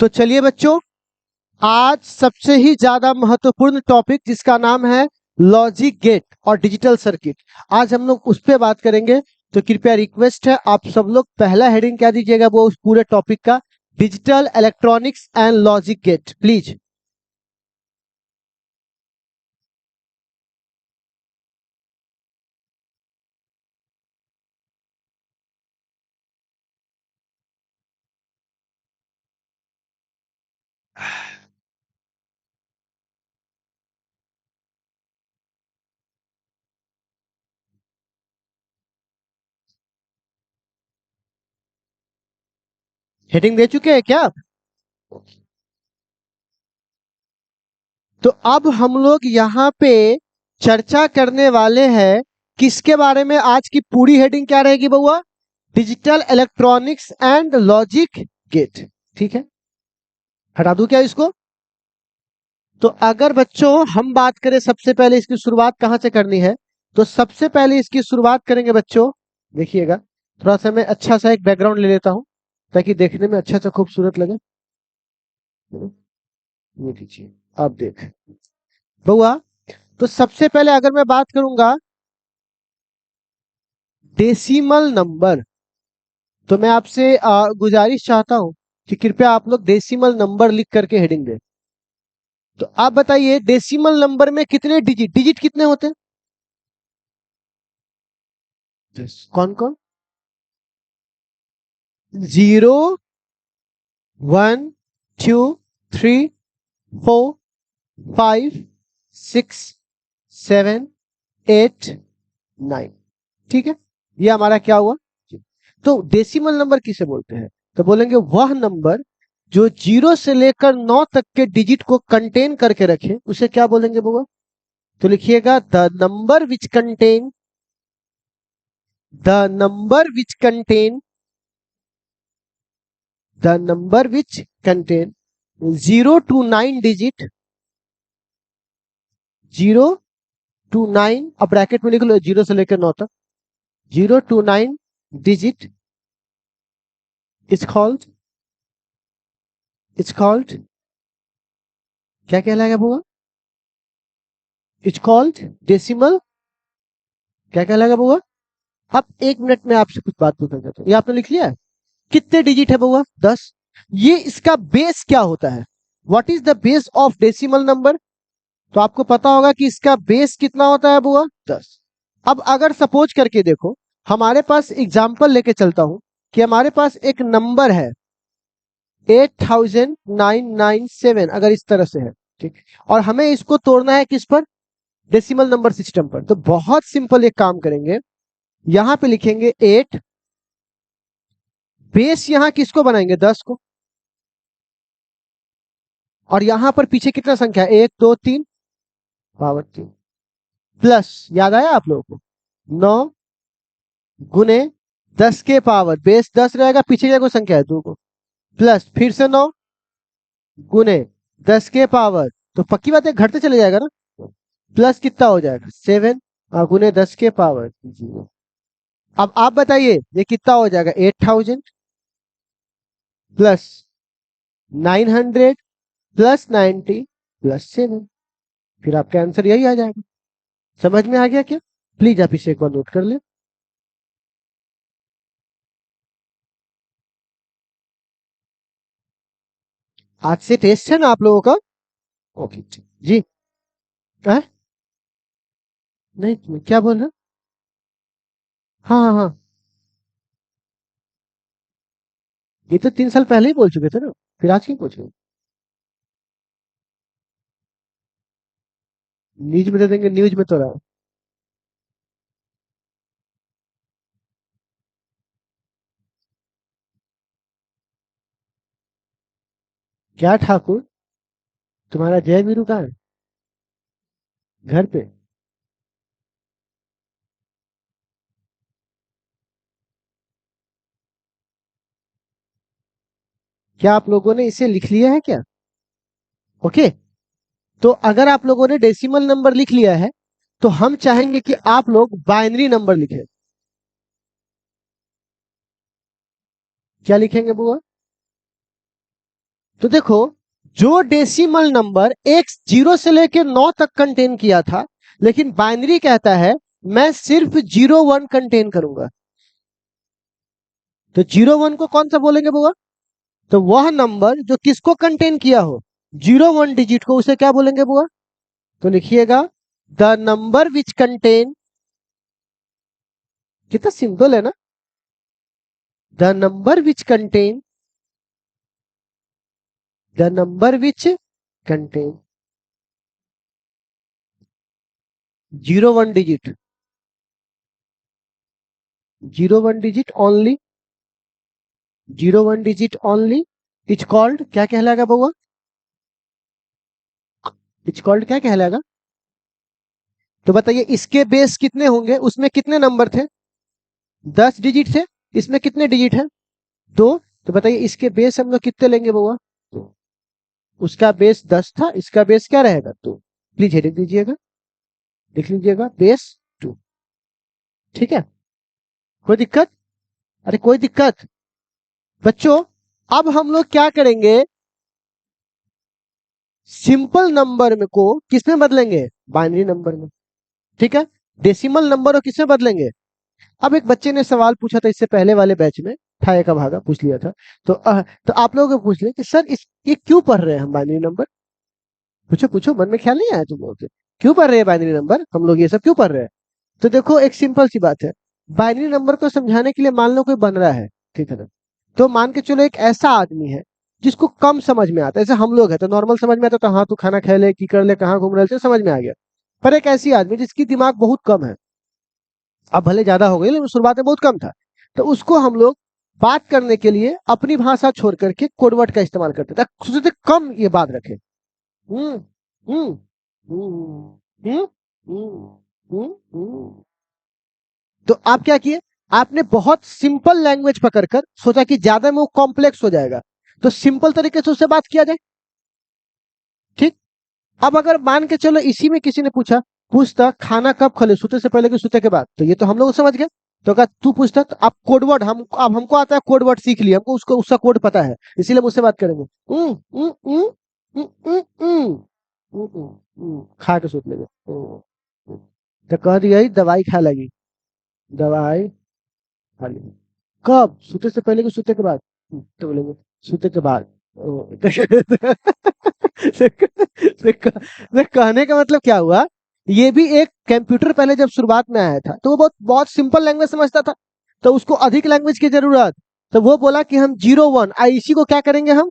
तो चलिए बच्चों, आज सबसे ही ज्यादा महत्वपूर्ण टॉपिक जिसका नाम है लॉजिक गेट और डिजिटल सर्किट, आज हम लोग उस पर बात करेंगे। तो कृपया रिक्वेस्ट है आप सब लोग पहला हेडिंग क्या दीजिएगा वो उस पूरे टॉपिक का, digital electronics and logic gate please. Heading दे चुके हैं क्या आप? तो अब हम लोग यहाँ पे चर्चा करने वाले हैं किसके बारे में। आज की पूरी हेडिंग क्या रहेगी बउआ? Digital electronics and logic gate. ठीक है, हटा दूं क्या इसको? तो अगर बच्चों हम बात करें सबसे पहले इसकी शुरुआत कहां से करनी है, तो सबसे पहले इसकी शुरुआत करेंगे बच्चों। देखिएगा, थोड़ा सा मैं अच्छा सा एक बैकग्राउंड ले लेता हूं ताकि देखने में अच्छा सा खूबसूरत लगे। ये लीजिए, आप देख बउआ। तो सबसे पहले अगर मैं बात करूंगा डेसिमल नंबर, तो मैं आपसे गुजारिश चाहता हूं कि कृपया आप लोग डेसिमल नंबर लिख करके हेडिंग दें। तो आप बताइए डेसिमल नंबर में कितने डिजिट डिजिट कितने होते हैं? कौन कौन? 0 1 2 3 4 5 6 7 8 9। ठीक है, ये हमारा क्या हुआ? तो डेसिमल नंबर किसे बोलते हैं? तो बोलेंगे वह नंबर जो 0 से लेकर 9 तक के डिजिट को कंटेन करके रखे उसे क्या बोलेंगे बाबा? तो लिखिएगा the number which contain 0 to 9 digit, 0 to 9, अब ब्रैकेट में लिख लो 0 से लेकर 9 तक, 0 to 9 डिजिट इज कॉल्ड क्या कहलाएगा बुआ? It's called decimal. क्या कहलाएगा बुआ? अब 1 मिनट में आपसे कुछ बात पूछना चाहता हूँ, ये आपने लिख लिया है? कितने डिजिट है बुआ? 10। ये इसका बेस क्या होता है? What is the base of decimal number? तो आपको पता होगा कि इसका बेस कितना होता है बुआ? 10। अब अगर सपोज करके देखो, हमारे पास एग्जाम्पल लेके चलता हूं कि हमारे पास एक नंबर है 8997, अगर इस तरह से है, ठीक, और हमें इसको तोड़ना है किस पर? डेसिमल नंबर सिस्टम पर। तो बहुत सिंपल एक काम करेंगे, यहां पे लिखेंगे 8, बेस यहां किसको बनाएंगे? 10 को, और यहां पर पीछे कितना संख्या है? 1 2 3, पावर 3, प्लस, याद आया आप लोगों को? 9 गुने 10 के पावर, बेस 10 रहेगा, पीछे क्या कोई संख्या है? 2 को, प्लस फिर से 9 गुने 10 के पावर, तो पक्की बात है घटते चले जाएगा ना, प्लस कितना हो जाएगा? 7 गुने 10 के पावर 0। अब आप बताइए ये कितना हो जाएगा? 8000 प्लस 900 प्लस 90 प्लस 7। फिर आपका आंसर यही आ जाएगा। समझ में आ गया क्या? प्लीज आप इसे एक बार नोट कर ले। आज से टेस्ट है ना आप लोगों का? ओके जी। है? नहीं, क्या बोल रहे? हाँ हाँ हाँ, ये तो 3 साल पहले ही बोल चुके थे ना, फिर आज क्यों पूछ रहे हो? न्यूज में दे देंगे, न्यूज में तो रहा है। क्या ठाकुर, तुम्हारा जय वीरू कहाँ है? घर पे? क्या आप लोगों ने इसे लिख लिया है क्या? ओके, तो अगर आप लोगों ने डेसिमल नंबर लिख लिया है तो हम चाहेंगे कि आप लोग बाइनरी नंबर लिखें। क्या लिखेंगे बुआ? तो देखो, जो डेसिमल नंबर x 0 से लेकर 9 तक कंटेन किया था, लेकिन बाइनरी कहता है मैं सिर्फ 0 1 कंटेन करूंगा। तो 0 1 को कौन सा बोलेंगे बुआ? तो वह नंबर जो किसको कंटेन किया हो, 0 1 डिजिट को, उसे क्या बोलेंगे बुआ? तो लिखिएगा द नंबर विच कंटेन, कितना सिंपल है ना, the number which contain, the number which contain 0 1 digit, 0 1 digit only, 0 1 digit only is called, क्या कहलाएगा बुआ? इज कॉल्ड क्या कहलाएगा? तो बताइए, इसके बेस कितने होंगे, उसमें कितने नंबर थे? 10 डिजिट थे। इसमें कितने डिजिट है? 2। तो बताइए इसके बेस हम लोग कितने लेंगे बुआ? तो उसका बेस 10 था, इसका बेस क्या रहेगा? 2। प्लीज लिख दीजिएगा, लिख लीजिएगा बेस 2। ठीक है, कोई दिक्कत? अरे कोई दिक्कत? बच्चों, अब हम लोग क्या करेंगे, सिंपल नंबर में को किसमें बदलेंगे? बाइनरी नंबर में। ठीक है, डेसिमल नंबर को किसमें बदलेंगे? अब एक बच्चे ने सवाल पूछा था इससे पहले वाले बैच में, ठाए का भागा पूछ लिया था। तो आप लोगों को पूछ ले कि सर ये क्यों पढ़ रहे हैं हम बाइनरी नंबर? पूछो पूछो, मन में ख्याल नहीं आया तुम लोगों के? क्यों पढ़ रहे हैं बाइनरी नंबर, हम लोग ये सब क्यों पढ़ रहे हैं? तो देखो, एक सिंपल सी बात है, बाइनरी नंबर को समझाने के लिए मान लो कोई बन रहा है, ठीक है ना, तो मान के चलो एक ऐसा आदमी है जिसको कम समझ में आता है, जैसे हम लोग है तो नॉर्मल समझ में आता है, तो हाँ तू खाना खा ले, की कर ले, कहाँ घूम रहे थे, समझ में आ गया। पर एक ऐसी आदमी जिसकी दिमाग बहुत कम है, अब भले ज्यादा हो गई लेकिन शुरुआत में बहुत कम था, तो उसको हम लोग बात करने के लिए अपनी भाषा छोड़ करके कोडवर्ड का इस्तेमाल करते थे, सोचते थे कम ये बात रखे। हम्म हम्म हम्म हम्म हम्म। तो आप क्या किए, आपने बहुत सिंपल लैंग्वेज पकड़कर सोचा कि ज्यादा में वो कॉम्प्लेक्स हो जाएगा, तो सिंपल तरीके से उससे बात किया जाए। ठीक, अब अगर मान के चलो इसी में किसी ने पूछा, पूछता खाना कब खा ले, सोते से पहले कि सोते के बाद, तो ये तो हम लोग समझ गए। तो अगर तू पूछता तो आप कोडवर्ड, हम अब हमको आता है कोडवर्ड, सीख लिया, हमको उसको उसका कोड पता है, इसीलिए मुझसे बात करेंगे। खा के सोच लेंगे। तो कह दिया ही दवाई खा लगी, दवाई खा ली। कब? सोते से पहले कि सोते के बाद? तो बोलेंगे सोते के बाद। कहने का मतलब क्या हुआ, ये भी एक कंप्यूटर पहले जब शुरुआत में आया था तो वो बहुत बहुत सिंपल लैंग्वेज समझता था, तो उसको अधिक लैंग्वेज की जरूरत, तो वो बोला कि हम 0 1 इसी को क्या करेंगे, हम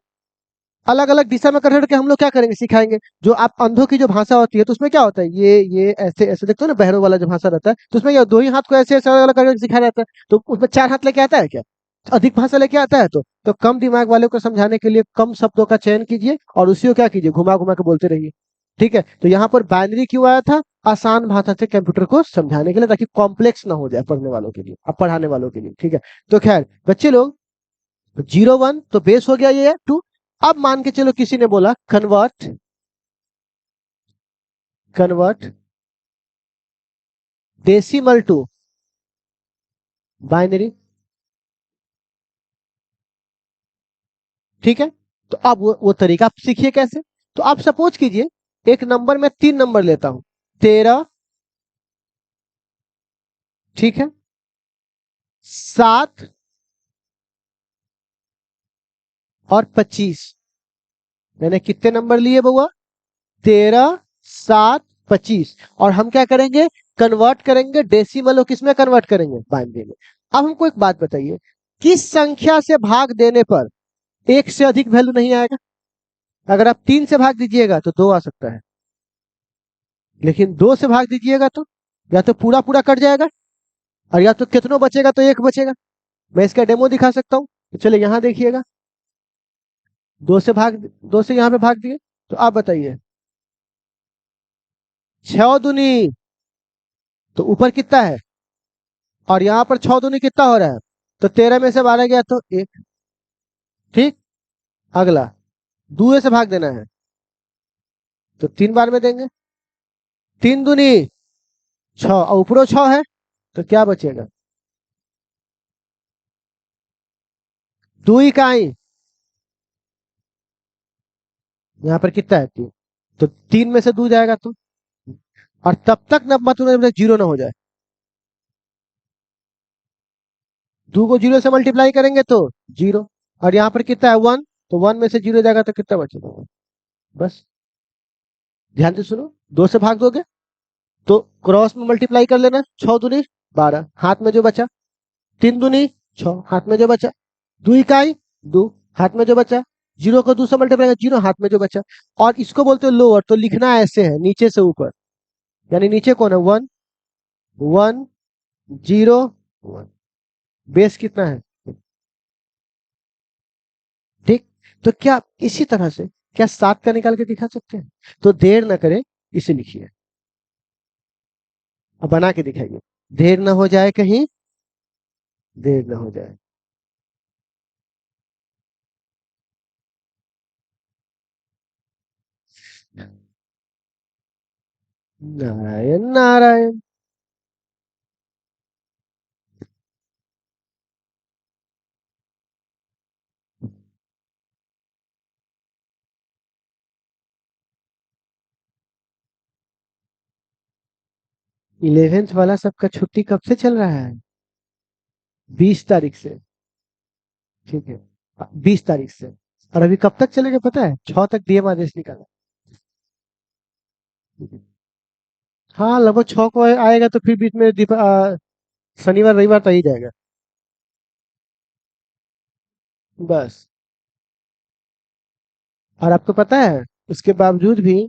अलग अलग दिशा में कर के हम लोग क्या करेंगे, सिखाएंगे। जो आप अंधों की जो भाषा होती है तो उसमें क्या होता है, ये ऐसे ऐसे देखते हो ना, बहरों वाला जो भाषा रहता है, तो उसमें क्या दो ही हाथ को ऐसे ऐसे अलग अलग करके सिखाया जाता है, तो उसमें 4 हाथ लेके आता है क्या? अधिक भाषा लेके आता है, तो कम दिमाग वाले को समझाने के लिए कम शब्दों का चयन कीजिए और उसी को क्या कीजिए, घुमा घुमा के बोलते रहिए। ठीक है, तो यहाँ पर बाइनरी क्यों आया था, आसान भाषा से कंप्यूटर को समझाने के लिए, ताकि कॉम्प्लेक्स ना हो जाए पढ़ने वालों के लिए, अब पढ़ाने वालों के लिए। ठीक है, तो खैर बच्चे लोग, 0 1 तो बेस हो गया, ये 2। अब मान के चलो किसी ने बोला convert, convert decimal to binary. ठीक है, तो अब वो तरीका आप सीखिए कैसे। तो आप सपोज कीजिए एक नंबर में 3 नंबर लेता हूं, 13, ठीक है, 7 और 25। मैंने कितने नंबर लिए बउआ? 13, 7, 25। और हम क्या करेंगे, कन्वर्ट करेंगे डेसिमल, और किसमें कन्वर्ट करेंगे, बाइनरी में। अब हमको एक बात बताइए, किस संख्या से भाग देने पर एक से अधिक वैल्यू नहीं आएगा? अगर आप 3 से भाग दीजिएगा तो 2 आ सकता है, लेकिन 2 से भाग दीजिएगा तो या तो पूरा पूरा कट जाएगा, और या तो कितनों बचेगा, तो एक बचेगा। मैं इसका डेमो दिखा सकता हूँ, तो चलिए यहाँ देखिएगा, 2 से यहाँ पे भाग दिए, तो आप बताइए 6 दूनी, तो ऊपर कितना है, और यहाँ पर 6 दूनी कितना हो रहा है, तो 13 में से 12 गया तो 1। ठीक, अगला 2 से भाग देना है, तो 3 बार में देंगे, 3 दूनी 6, और ऊपरों 6 है, तो क्या बचेगा, 2 इकाई यहाँ पर कितना है 3, तो 3 में से 2 जाएगा तो, और तब तक न मत जीरो ना हो जाए। 2 को 0 से मल्टीप्लाई करेंगे तो 0, और यहाँ पर कितना है 1, तो 1 में से 0 जाएगा तो कितना बचेगा, बस। ध्यान से सुनो, 2 से भाग दोगे तो क्रॉस में मल्टीप्लाई कर लेना, 6 दूनी 12, हाथ में जो बचा, 3 दूनी 6, हाथ में जो बचा, 2 इकाई 2, हाथ में जो बचा, 0 को 2 से मल्टीप्लाई 0, हाथ में जो बचा। और इसको बोलते हो लोअर, तो लिखना ऐसे है नीचे से ऊपर, यानी नीचे कौन है 1 1 0 1, बेस कितना है, ठीक। तो क्या इसी तरह से क्या 7 का निकाल के दिखा सकते हैं? तो देर ना करें, इसे लिखिए, अब बना के दिखाइए, देर ना हो जाए कहीं, देर ना हो जाए। नारायण नारायण। 11th वाला सबका छुट्टी कब से चल रहा है? 20 तारीख से, ठीक है, 20 तारीख से। और अभी कब तक चलेगा पता है? 6 तक डीएम आदेश निकाला। हाँ, लगभग 6 को आएगा, तो फिर बीच में शनिवार रविवार तो ही जाएगा, बस। और आपको पता है, उसके बावजूद भी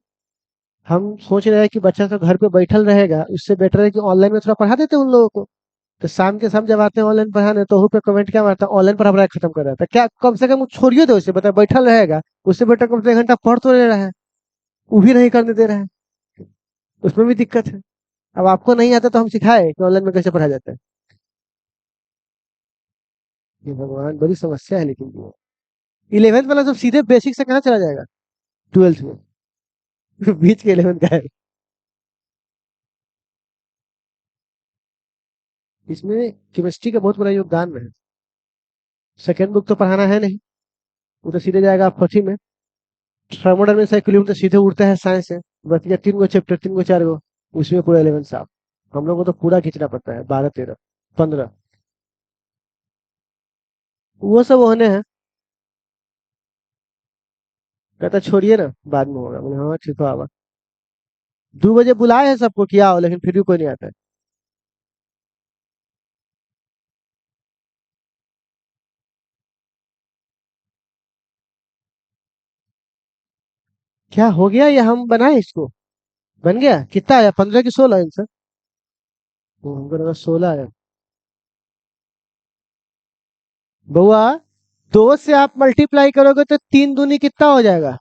हम सोच रहे हैं कि बच्चा तो घर पे बैठल रहेगा, उससे बेटर है कि ऑनलाइन में थोड़ा पढ़ा देते हैं उन लोगों को। तो शाम के शाम जब आते हैं ऑनलाइन पढ़ाने, तो पे कमेंट क्या मारता है, ऑनलाइन पढ़ा खत्म कर रहा था क्या, कम से कम वो छोड़िए दो उसे, बता बैठल रहेगा, उससे बेटर कम से 1 घंटा पढ़ तो ले रहा है, वो भी नहीं करने दे रहा है, उसमें भी दिक्कत है। अब आपको नहीं आता तो हम सिखाए कि ऑनलाइन में कैसे पढ़ा जाता है। ये भगवान, बड़ी समस्या है लेकिन ये 11th वाला सब सीधे बेसिक से कहाँ चला जाएगा 12th में? बीच के 11th का है। इसमें केमिस्ट्री का बहुत बड़ा योगदान है। सेकेंड बुक तो पढ़ाना है नहीं, वो तो सीधे जाएगा फर्स्ट में। थर्मोडायनामिक्स इक्विलिब्रियम तो सीधे उड़ता है साइंस से, बस ये 3 गो चैप्टर, 3 गो 4 गो, उसमें पूरा 11 साहब। हम लोग को तो पूरा खींचना पड़ता है, 12 13 15। वो सब होने हैं, कहता छोड़िए ना, बाद में होगा, बोले हाँ ठीक है। 2 बजे बुलाए हैं सबको किया हो, लेकिन फिर भी कोई नहीं आता है। क्या हो गया, या हम बनाए इसको? बन गया, कितना आया, 15 की 16 आंसर? हमको लगा 16 आया। बउआ, 2 से आप मल्टीप्लाई करोगे तो 3 दूनी कितना हो जाएगा,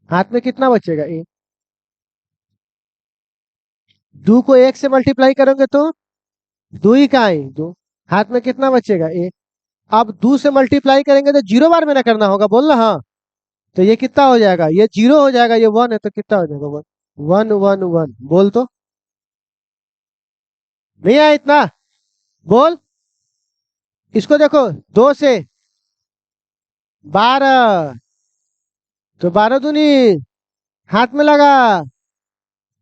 हाथ में कितना बचेगा, 1। 2 को 1 से मल्टीप्लाई करोगे तो 2 ही का ही 2, हाथ में कितना बचेगा, 1। अब 2 से मल्टीप्लाई करेंगे तो 0 बार में ना करना होगा, बोलना हाँ। तो ये कितना हो जाएगा, ये 0 हो जाएगा, ये 1 है तो कितना हो जाएगा, 1 1 1 1, बोल तो। नहीं आया इतना, बोल। इसको देखो, 2 से 12, तो 12 दूनी, हाथ में लगा,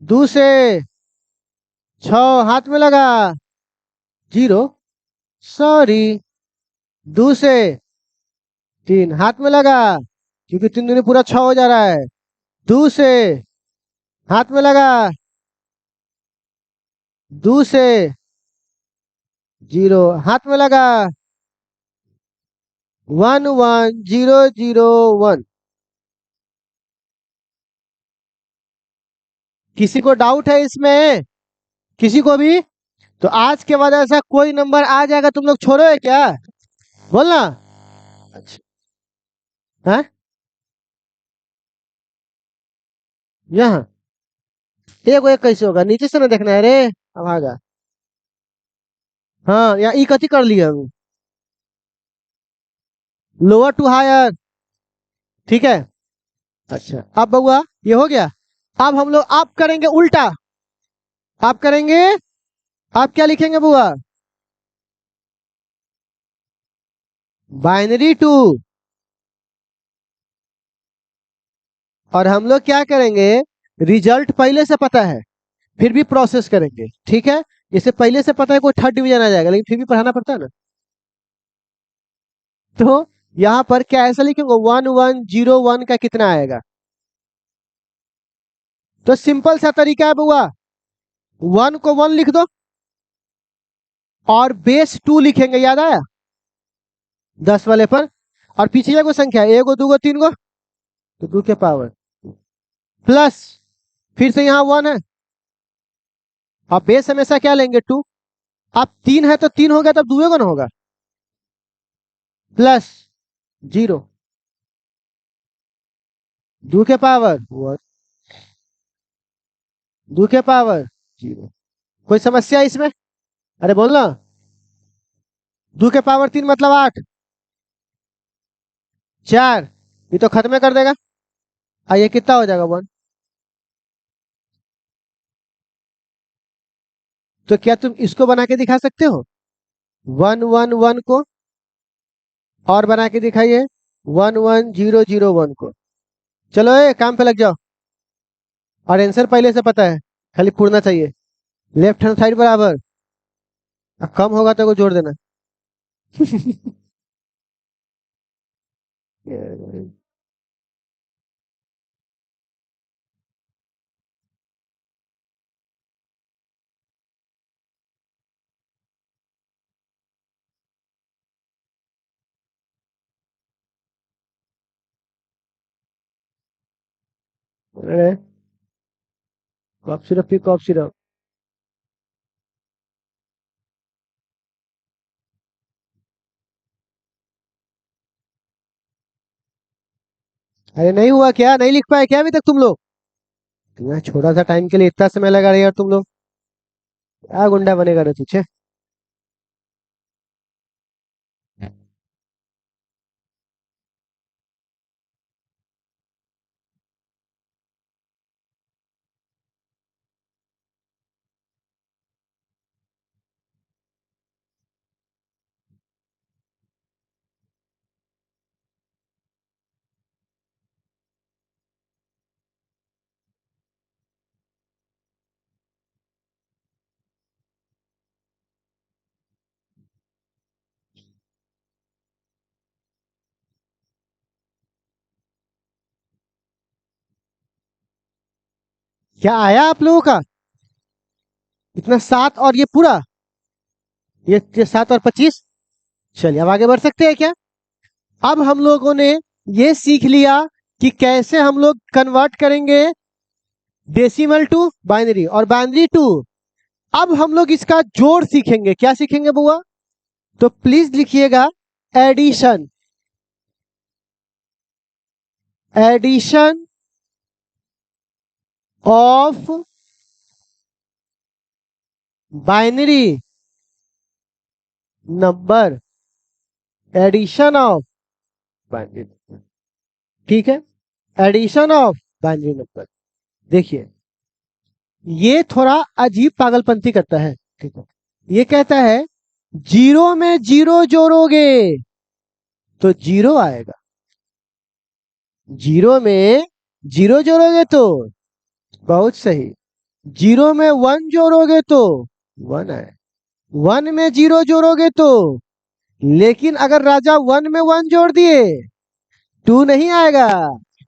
2 से 6, हाथ में लगा, 0, सॉरी, 2 से 3, हाथ में लगा, क्योंकि 3 दूनी पूरा 6 हो जा रहा है, 2 से, हाथ में लगा, 2 से 0, हाथ में लगा, 1 1 0 0 1। किसी को डाउट है इसमें, किसी को भी? तो आज के बाद ऐसा कोई नंबर आ जाएगा, तुम लोग छोड़ोगे क्या, बोलना। अच्छा, है यहाँ एक एक कैसे होगा, नीचे से ना देखना है रे, अब आगा। हाँ, या ई कथी कर लिया हम, लोअर टू हायर, ठीक है। अच्छा, अब बउआ ये हो गया। अब हम लोग आप करेंगे उल्टा, आप करेंगे, आप क्या लिखेंगे बुआ, बाइनरी टू और हम लोग क्या करेंगे, रिजल्ट पहले से पता है फिर भी प्रोसेस करेंगे, ठीक है। इसे पहले से पता है कोई थर्ड डिवीजन आ जाएगा, लेकिन फिर भी पढ़ाना पड़ता है ना। तो यहाँ पर क्या ऐसा लिखेंगे 1101 का कितना आएगा, तो सिंपल सा तरीका है बुआ, 1 को 1 लिख दो और बेस 2 लिखेंगे, याद आया 10 वाले पर। और पीछे क्या कोई संख्या है, 1 गो 2 गो 3 गो, तो 2 के पावर प्लस, फिर से यहाँ 1 है और बेस हमेशा क्या लेंगे 2। अब 3 है तो 3 हो गया, तब 2 का ना होगा, प्लस 0, 2 के पावर 1, 2 के पावर 0। कोई समस्या है इसमें, अरे बोलना। 2 के पावर 3 मतलब 8, 4, ये तो खत्म कर देगा। ये कितना हो जाएगा 1। तो क्या तुम इसको बना के दिखा सकते हो, 111 को, और बना के दिखाइए 11001 को। चलो काम पे लग जाओ, और आंसर पहले से पता है, खाली पूरना चाहिए। लेफ्ट हैंड साइड बराबर, कम होगा तो को जोड़ देना। अरे कॉफ सिरप पी, कॉफ सिरप। अरे नहीं हुआ क्या, नहीं लिख पाए क्या अभी तक तुम लोग, इतना छोटा सा टाइम के लिए इतना समय लगा रहे यार तुम लोग, क्या गुंडा बनेगा रे तुझे। क्या आया आप लोगों का, इतना 7 और ये पूरा, ये 7 और 25। चलिए अब आगे बढ़ सकते हैं क्या। अब हम लोगों ने ये सीख लिया कि कैसे हम लोग कन्वर्ट करेंगे डेसिमल टू बाइनरी और बाइनरी टू। अब हम लोग इसका जोड़ सीखेंगे, क्या सीखेंगे बुआ, तो प्लीज लिखिएगा addition, addition of binary number, addition of binary, ठीक है, एडिशन ऑफ बाइनरी नंबर। देखिए ये थोड़ा अजीब पागलपंती करता है, ठीक है। ये कहता है 0 में 0 जोड़ोगे तो 0 आएगा, 0 में 0 जोड़ोगे तो, बहुत सही, 0 में 1 जोड़ोगे तो 1 आए, 1 में 0 जोड़ोगे तो, लेकिन अगर राजा 1 में 1 जोड़ दिए 2 नहीं आएगा,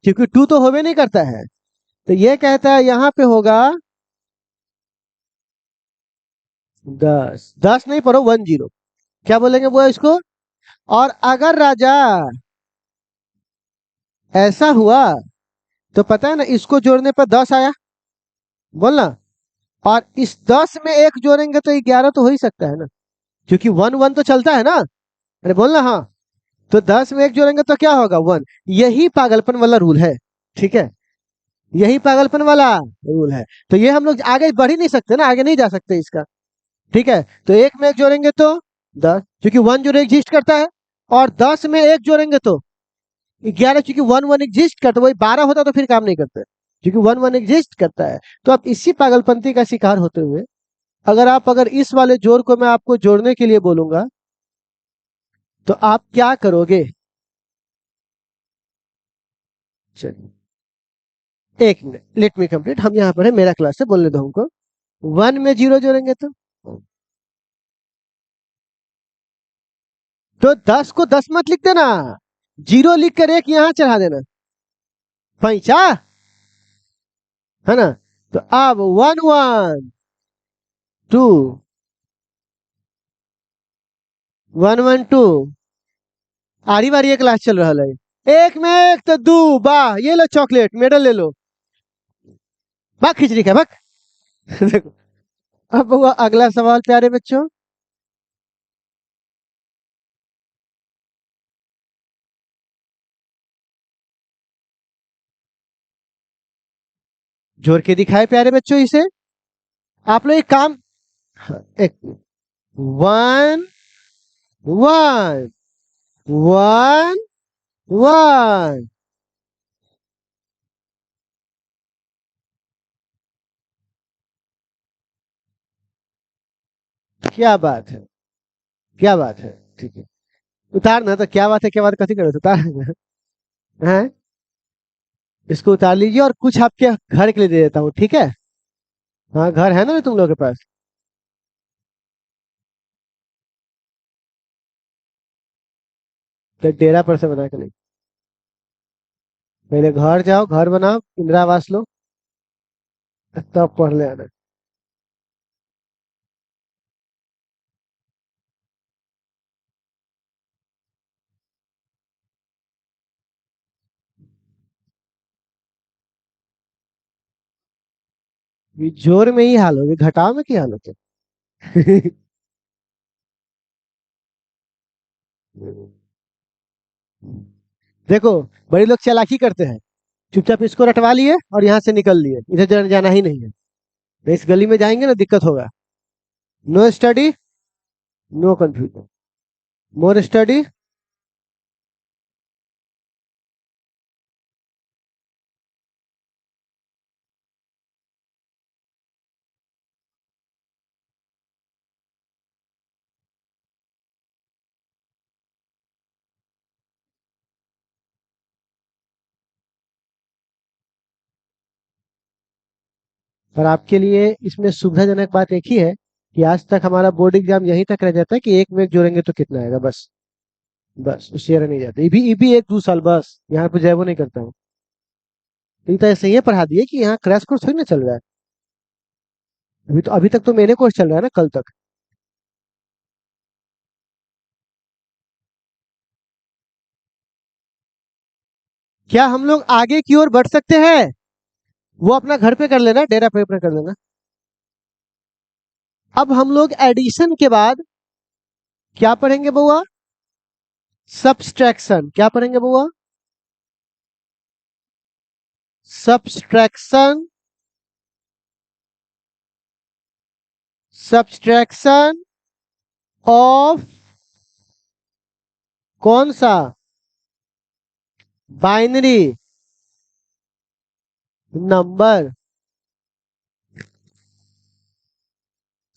क्योंकि 2 तो होवे नहीं करता है। तो ये कहता है यहां पे होगा 10, 10 नहीं पढ़ो 10, क्या बोलेंगे वो इसको। और अगर राजा ऐसा हुआ तो पता है ना, इसको जोड़ने पर 10 आया, बोलना, और इस 10 में एक जोड़ेंगे तो 11 तो हो ही सकता है ना, क्योंकि 1 1 तो चलता है ना। अरे बोलना हाँ, तो 10 में एक जोड़ेंगे तो क्या होगा 1। यही पागलपन वाला रूल है, ठीक है, यही पागलपन वाला रूल है। तो ये हम लोग आगे बढ़ ही नहीं सकते ना, आगे नहीं जा सकते इसका, ठीक है। तो एक में एक जोड़ेंगे तो 10, क्योंकि 1 जो एग्जिस्ट करता है, और 10 में एक जोड़ेंगे तो 11, क्योंकि 1 1 एग्जिस्ट करता है, वही 12 होता तो फिर काम नहीं करता, क्योंकि 1 1 एग्जिस्ट करता है। तो आप इसी पागलपंती का शिकार होते हुए, अगर इस वाले जोड़ को मैं आपको जोड़ने के लिए बोलूंगा तो आप क्या करोगे, चलिए एक मिनट, लेट मी कंप्लीट। हम यहाँ पर है, मेरा क्लास है, बोलने दो हमको। 1 में 0 जोड़ेंगे तो 10 को 10 मत लिख देना, 0 लिख कर एक यहाँ चढ़ा देना, पैसा है ना। तो अब 1 1 2 1 1 2 आरी बारी एक क्लास चल रहा है, एक में एक तो दो, वाह, ये लो चॉकलेट, मेडल ले लो, भाग खिचड़ी का भाग। देखो, अब हुआ अगला सवाल प्यारे बच्चों। जोड़ के दिखाए प्यारे बच्चों इसे। आप लोग एक काम, एक 1 1 1 1, क्या बात है, क्या बात है, ठीक है। उतारना तो क्या बात है, क्या बात कथी करो, उतार हैं। इसको उतार लीजिए और कुछ आपके घर के लिए दे देता हूँ, ठीक है। हाँ, घर है ना तुम लोग के पास। तो डेरा पर से बना के ले, पहले घर जाओ, घर बनाओ, इंदिरा आवास लो, तब पढ़ ले आना। ये जोर में ही हाल होगी, घटाव में क्या हाल होते। देखो, बड़े लोग चालाकी करते हैं, चुपचाप इसको रटवा लिए और यहाँ से निकल लिए, इधर जाना ही नहीं है। तो इस गली में जाएंगे ना दिक्कत होगा। No study, no confusion, more study. और आपके लिए इसमें सुविधाजनक बात एक ही है कि आज तक हमारा बोर्ड एग्जाम यहीं तक रह जाता है कि एक में एक जोड़ेंगे तो कितना आएगा, बस। बस उससे ज्यादा नहीं जाता, ये भी 1 2 साल बस, यहाँ पे जय वो नहीं करता हूँ। ये तो ऐसे ही पढ़ा दिए कि यहाँ क्रैश कोर्स थोड़ी ना चल रहा है। अभी तक तो मेरे कोर्स चल रहा है ना, कल तक। क्या हम लोग आगे की ओर बढ़ सकते हैं? वो अपना घर पे कर लेना, डेरा पे कर लेना। अब हम लोग एडिशन के बाद क्या पढ़ेंगे बुआ? सब्सट्रैक्शन। क्या पढ़ेंगे बुआ? सब्सट्रैक्शन। सब्सट्रैक्शन ऑफ कौन सा? Binary number.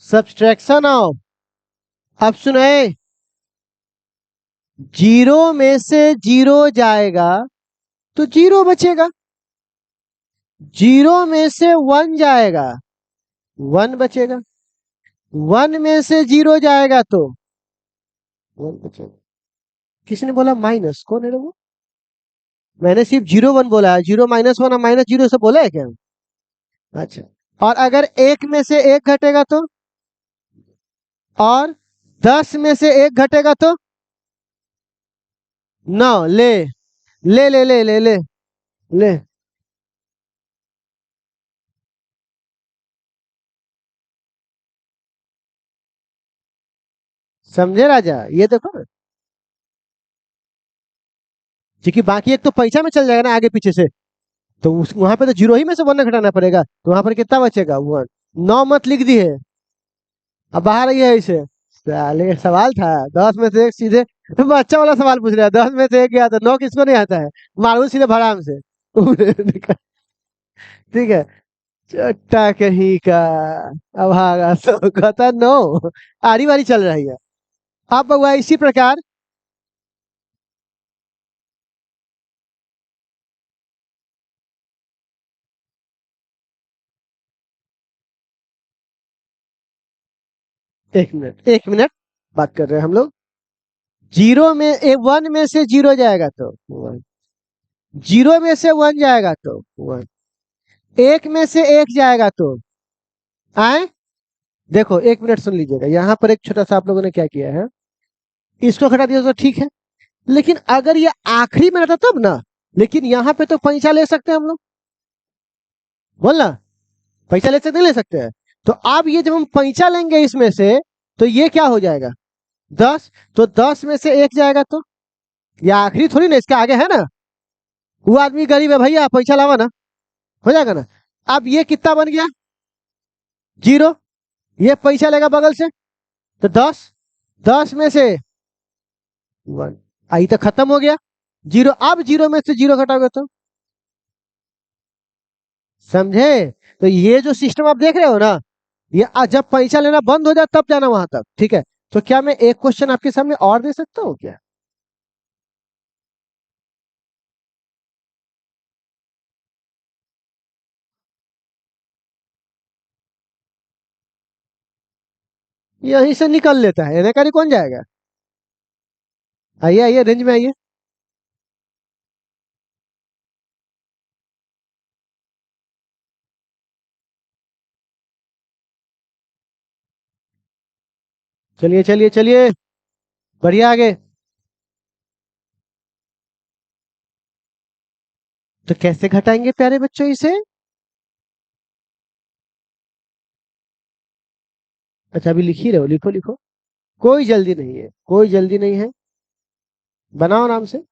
सब्सट्रैक्शन ऑफ, अब सुनाए, 0 में से 0 जाएगा तो 0 बचेगा, 0 में से 1 जाएगा 1 बचेगा, 1 में से 0 जाएगा तो 1 बचेगा। किसने बोला माइनस? कौन है रे वो? मैंने सिर्फ 0 1 बोला है, 0 -1 और -0 से बोला है क्या? अच्छा। और अगर 1 में से 1 घटेगा तो, और 10 में से 1 घटेगा तो 9। ले ले ले ले ले ले ले। समझे राजा? ये देखो ना, क्योंकि बाकी एक तो पैसा में चल जाएगा ना आगे पीछे से, तो उस वहां पे तो 0 ही में से 1 घटाना पड़ेगा, तो वहां पर कितना बचेगा? 1। 9 मत लिख दी है, अब बाहर आई है इसे। साले सवाल था 10 में से 1 सीधे, बच्चा वाला सवाल पूछ रहा है, 10 में से 1 गया तो 9 किसको नहीं आता है? मारू सीधे भराम से। ठीक है, चट्टा कहीं का। अब हागा तो कहता 9। आरी बारी चल रही है। अब हुआ इसी प्रकार, एक मिनट बात कर रहे हैं हम लोग। जीरो में वन में से जीरो जाएगा तो वन, जीरो में से वन जाएगा तो वन, एक में से एक जाएगा तो आए। देखो एक मिनट सुन लीजिएगा, यहाँ पर एक छोटा सा आप लोगों ने क्या किया है, इसको घटा दिया तो ठीक है, लेकिन अगर ये आखिरी में रहता तब ना, लेकिन यहाँ पे तो पैसा ले सकते हैं हम लोग, बोलना पैसा ले सकते नहीं ले सकते हैं। तो अब ये जब हम पैसा लेंगे इसमें से, तो ये क्या हो जाएगा 10, तो 10 में से एक जाएगा तो, या आखिरी थोड़ी ना, इसके आगे है ना। वो आदमी गरीब है भैया, पैसा लावा ना, हो जाएगा ना। अब ये कितना बन गया जीरो, ये पैसा लेगा बगल से तो 10, 10 में से वन, आई तो खत्म हो गया जीरो। अब जीरो में से जीरो घटाओगे तो, समझे। तो ये जो सिस्टम आप देख रहे हो ना, ये जब पैसा लेना बंद हो जाए तब जाना वहां तक, ठीक है। तो क्या मैं एक क्वेश्चन आपके सामने और दे सकता हूँ क्या? यहीं से निकल लेता है, एने कौन जाएगा। आइए आइए रेंज में आइए। चलिए चलिए चलिए, बढ़िया आगे। तो कैसे घटाएंगे प्यारे बच्चों इसे? अच्छा अभी लिख ही रहे हो, लिखो लिखो, कोई जल्दी नहीं है, कोई जल्दी नहीं है, बनाओ आराम से।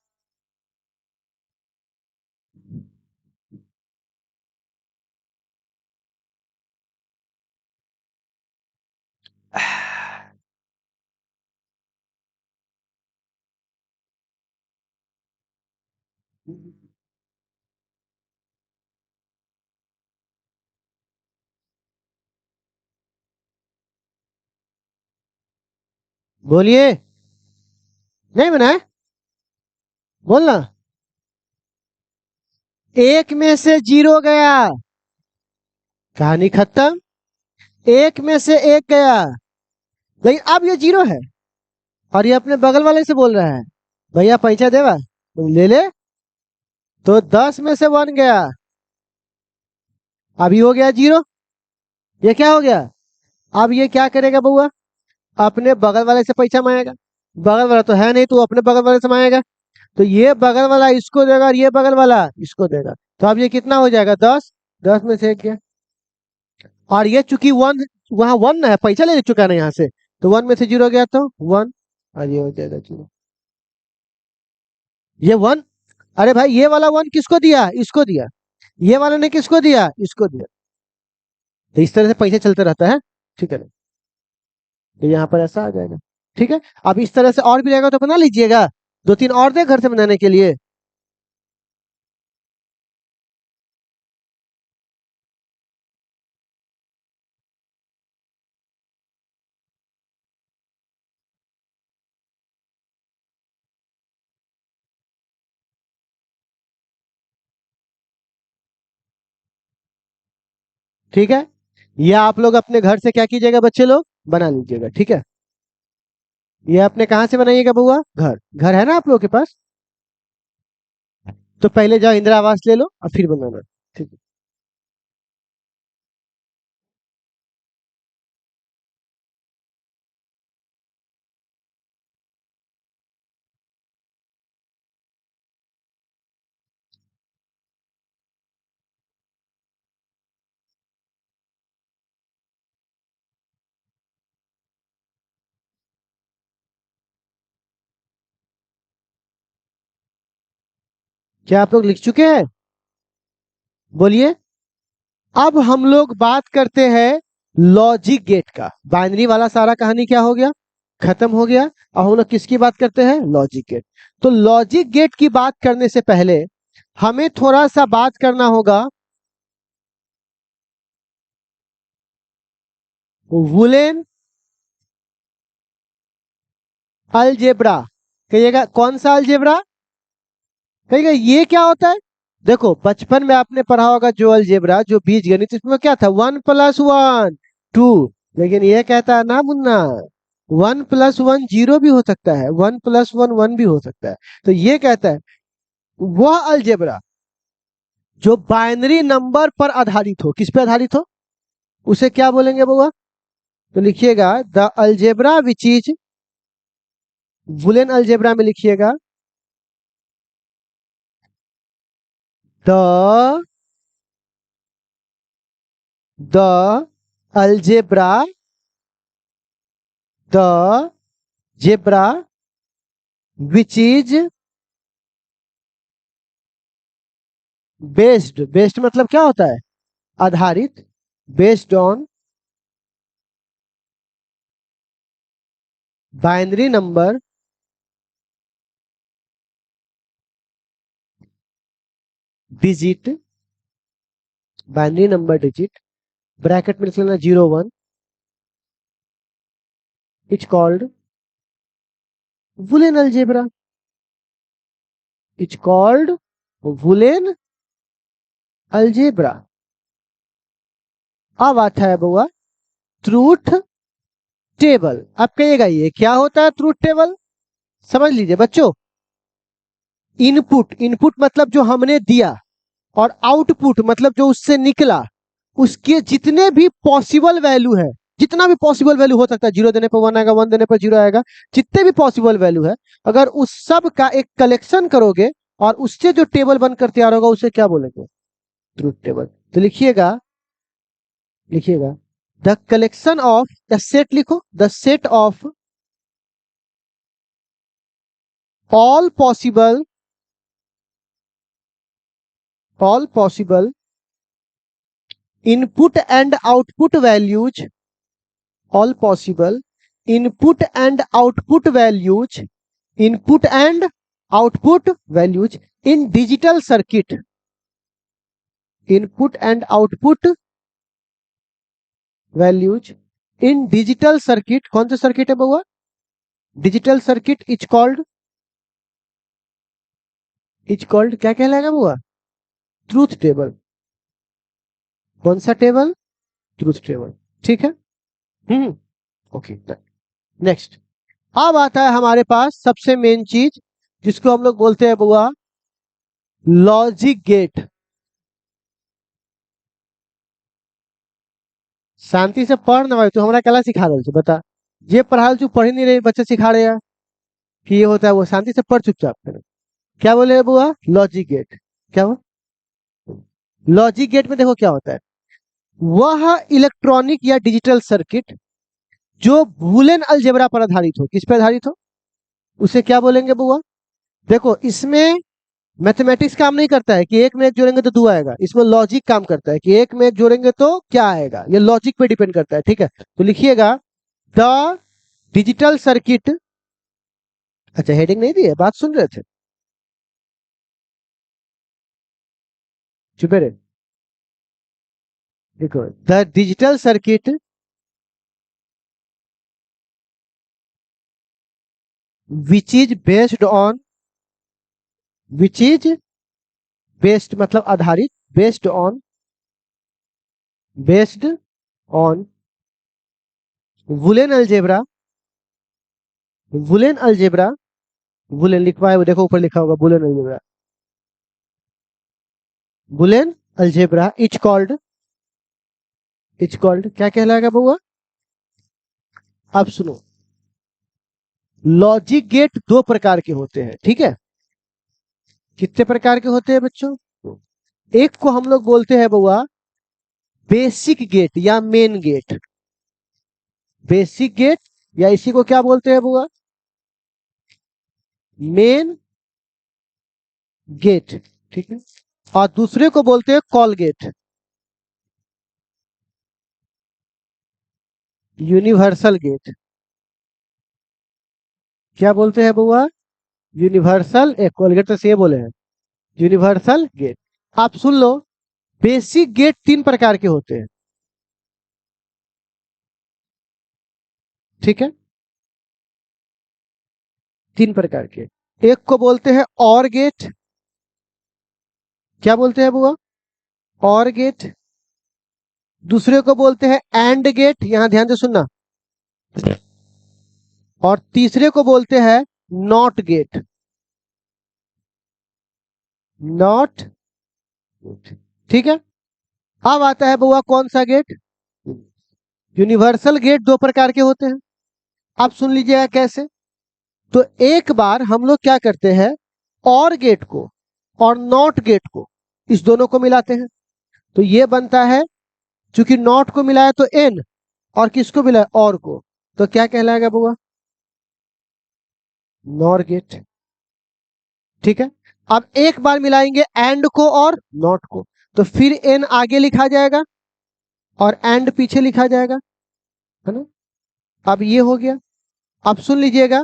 बोलिए, नहीं बनाए, बोलना। एक में से जीरो गया, कहानी खत्म। एक में से एक गया, लेकिन अब ये जीरो है, और ये अपने बगल वाले से बोल रहा है भैया पैसा देवा, तुम ले ले। तो 10 में से वन गया, अभी हो गया जीरो, ये क्या हो गया। अब ये क्या करेगा बउआ, अपने बगल वाले से पैसा मांगेगा, बगल वाला तो है नहीं, तो अपने बगल वाले से मांगेगा। तो ये बगल वाला इसको देगा और ये बगल वाला इसको देगा, तो अब ये कितना हो जाएगा 10, 10 में से एक गया। और ये चूंकि वन, वहां वन है, पैसा ले चुका ना यहाँ से, तो वन में से जीरो गया तो वन, और ये हो जाएगा जीरो। ये वन, अरे भाई ये वाला वन किसको दिया, इसको दिया, ये वाले ने किसको दिया, इसको दिया। तो इस तरह से पैसे चलते रहता है, ठीक है ना। तो यहाँ पर ऐसा आ जाएगा, ठीक है। अब इस तरह से और भी रहेगा तो बना लीजिएगा, दो तीन और दे घर से बनाने के लिए। ठीक है, ये आप लोग अपने घर से क्या कीजिएगा बच्चे लोग, बना लीजिएगा, ठीक है। ये आपने कहाँ से बनाइएगा बुआ, घर, घर है ना आप लोगों के पास। तो पहले जाओ इंदिरा आवास ले लो और फिर बनाना, ठीक है। क्या आप लोग लिख चुके हैं, बोलिए। अब हम लोग बात करते हैं लॉजिक गेट का। बाइनरी वाला सारा कहानी क्या हो गया, खत्म हो गया। अब हम लोग किसकी बात करते हैं, लॉजिक गेट। तो लॉजिक गेट की बात करने से पहले हमें थोड़ा सा बात करना होगा वुलेन अलजेब्रा। कहिएगा कौन सा अलजेब्रा, कहिएगा ये क्या होता है। देखो बचपन में आपने पढ़ा होगा जो अलजेब्रा, जो बीजगणित, इसमें क्या था, वन प्लस वन टू, लेकिन ये कहता है ना मुन्ना, 1+1 0 भी हो सकता है, 1+1 1 भी हो सकता है। तो ये कहता है वह अलजेब्रा जो बाइनरी नंबर पर आधारित हो, किस पे आधारित हो, उसे क्या बोलेंगे बउआ? तो लिखिएगा the algebra which is, Boolean algebra में लिखिएगा the algebra, the algebra which is based, based मतलब क्या होता है, आधारित, based on binary number digit, binary number digit, bracket में लिख लेना 0 1, it's called Boolean algebra, it's called Boolean algebra. अब आता है बउआ ट्रूथ टेबल। अब कहिएगा ये क्या होता है ट्रूथ टेबल, समझ लीजिए बच्चों। इनपुट, इनपुट मतलब जो हमने दिया, और आउटपुट मतलब जो उससे निकला, उसके जितने भी पॉसिबल वैल्यू है, जितना भी पॉसिबल वैल्यू हो सकता है, 0 देने पर 1 आएगा, 1 देने पर 0 आएगा, जितने भी पॉसिबल वैल्यू है, अगर उस सब का एक कलेक्शन करोगे और उससे जो टेबल बनकर तैयार होगा उसे क्या बोलेंगे, ट्रूथ टेबल। तो लिखिएगा, लिखिएगा the collection of, the set लिखो, the set of all possible, all possible input and output values, all possible input and output values, input and output values in digital circuit, input and output values in digital circuit। कौन सा circuit है बउआ, digital circuit, is called क्या कहलाएगा बउआ, truth table. कौन सा table, truth table, ठीक है। Okay next. अब आता है हमारे पास सबसे मेन चीज जिसको हम लोग बोलते हैं बउआ लॉजिक गेट। शांति से पढ़ ना भाई, तू हमरा कला सिखा रहे हो बता, ये पढ़ाल तू पढ़ ही नहीं रहे, बच्चे सिखा रहे हैं कि ये होता है वो, शांति से पढ़ चुपचाप फिर। क्या बोले बुआ, लॉजिक गेट, क्या हुआ, लॉजिक गेट में देखो क्या होता है, वह इलेक्ट्रॉनिक या डिजिटल सर्किट जो बूलियन अलजेब्रा पर आधारित हो, किस पर आधारित हो, उसे क्या बोलेंगे बुआ। देखो इसमें मैथमेटिक्स काम नहीं करता है कि एक में एक जोड़ेंगे तो 2 आएगा, इसमें लॉजिक काम करता है कि एक में एक जोड़ेंगे तो क्या आएगा, ये लॉजिक पे डिपेंड करता है, ठीक है। तो लिखिएगा द डिजिटल सर्किट, अच्छा हेडिंग नहीं दी है, बात सुन रहे थे, चुपे रहे। देखो the digital circuit which is based on, which is based मतलब आधारित, based on, based on Boolean algebra, Boolean algebra, Boolean लिखवा है वो देखो ऊपर लिखा होगा Boolean algebra, Boolean algebra is called क्या कहलाएगा बउआ। अब सुनो, लॉजिक गेट 2 प्रकार के होते हैं, ठीक है। कितने प्रकार के होते हैं बच्चों, एक को हम लोग बोलते हैं बउआ बेसिक गेट या मेन गेट, बेसिक गेट या इसी को क्या बोलते हैं बुआ, मेन गेट, ठीक है। और दूसरे को बोलते हैं कॉल गेट, यूनिवर्सल गेट, क्या बोलते हैं बुआ, यूनिवर्सल, एक कॉल गेट तो से बोले हैं, यूनिवर्सल गेट। आप सुन लो, बेसिक गेट 3 प्रकार के होते हैं, ठीक है, 3 प्रकार के। एक को बोलते हैं और गेट, क्या बोलते हैं बुआ, और गेट। दूसरे को बोलते हैं एंड गेट, यहां ध्यान से सुनना, और तीसरे को बोलते हैं नॉट गेट। नॉट, ठीक है। अब आता है बुआ कौन सा गेट? यूनिवर्सल गेट दो प्रकार के होते हैं। आप सुन लीजिएगा कैसे। तो एक बार हम लोग क्या करते हैं, और गेट को और नॉट गेट को, इस दोनों को मिलाते हैं, तो ये बनता है, चूंकि नॉट को मिलाया तो एन, और किसको मिलाया, और को, तो क्या कहलाएगा बुआ? नॉर गेट, ठीक है। अब एक बार मिलाएंगे एंड को और नॉट को, तो फिर एन आगे लिखा जाएगा और एंड पीछे लिखा जाएगा, है ना। अब ये हो गया। अब सुन लीजिएगा,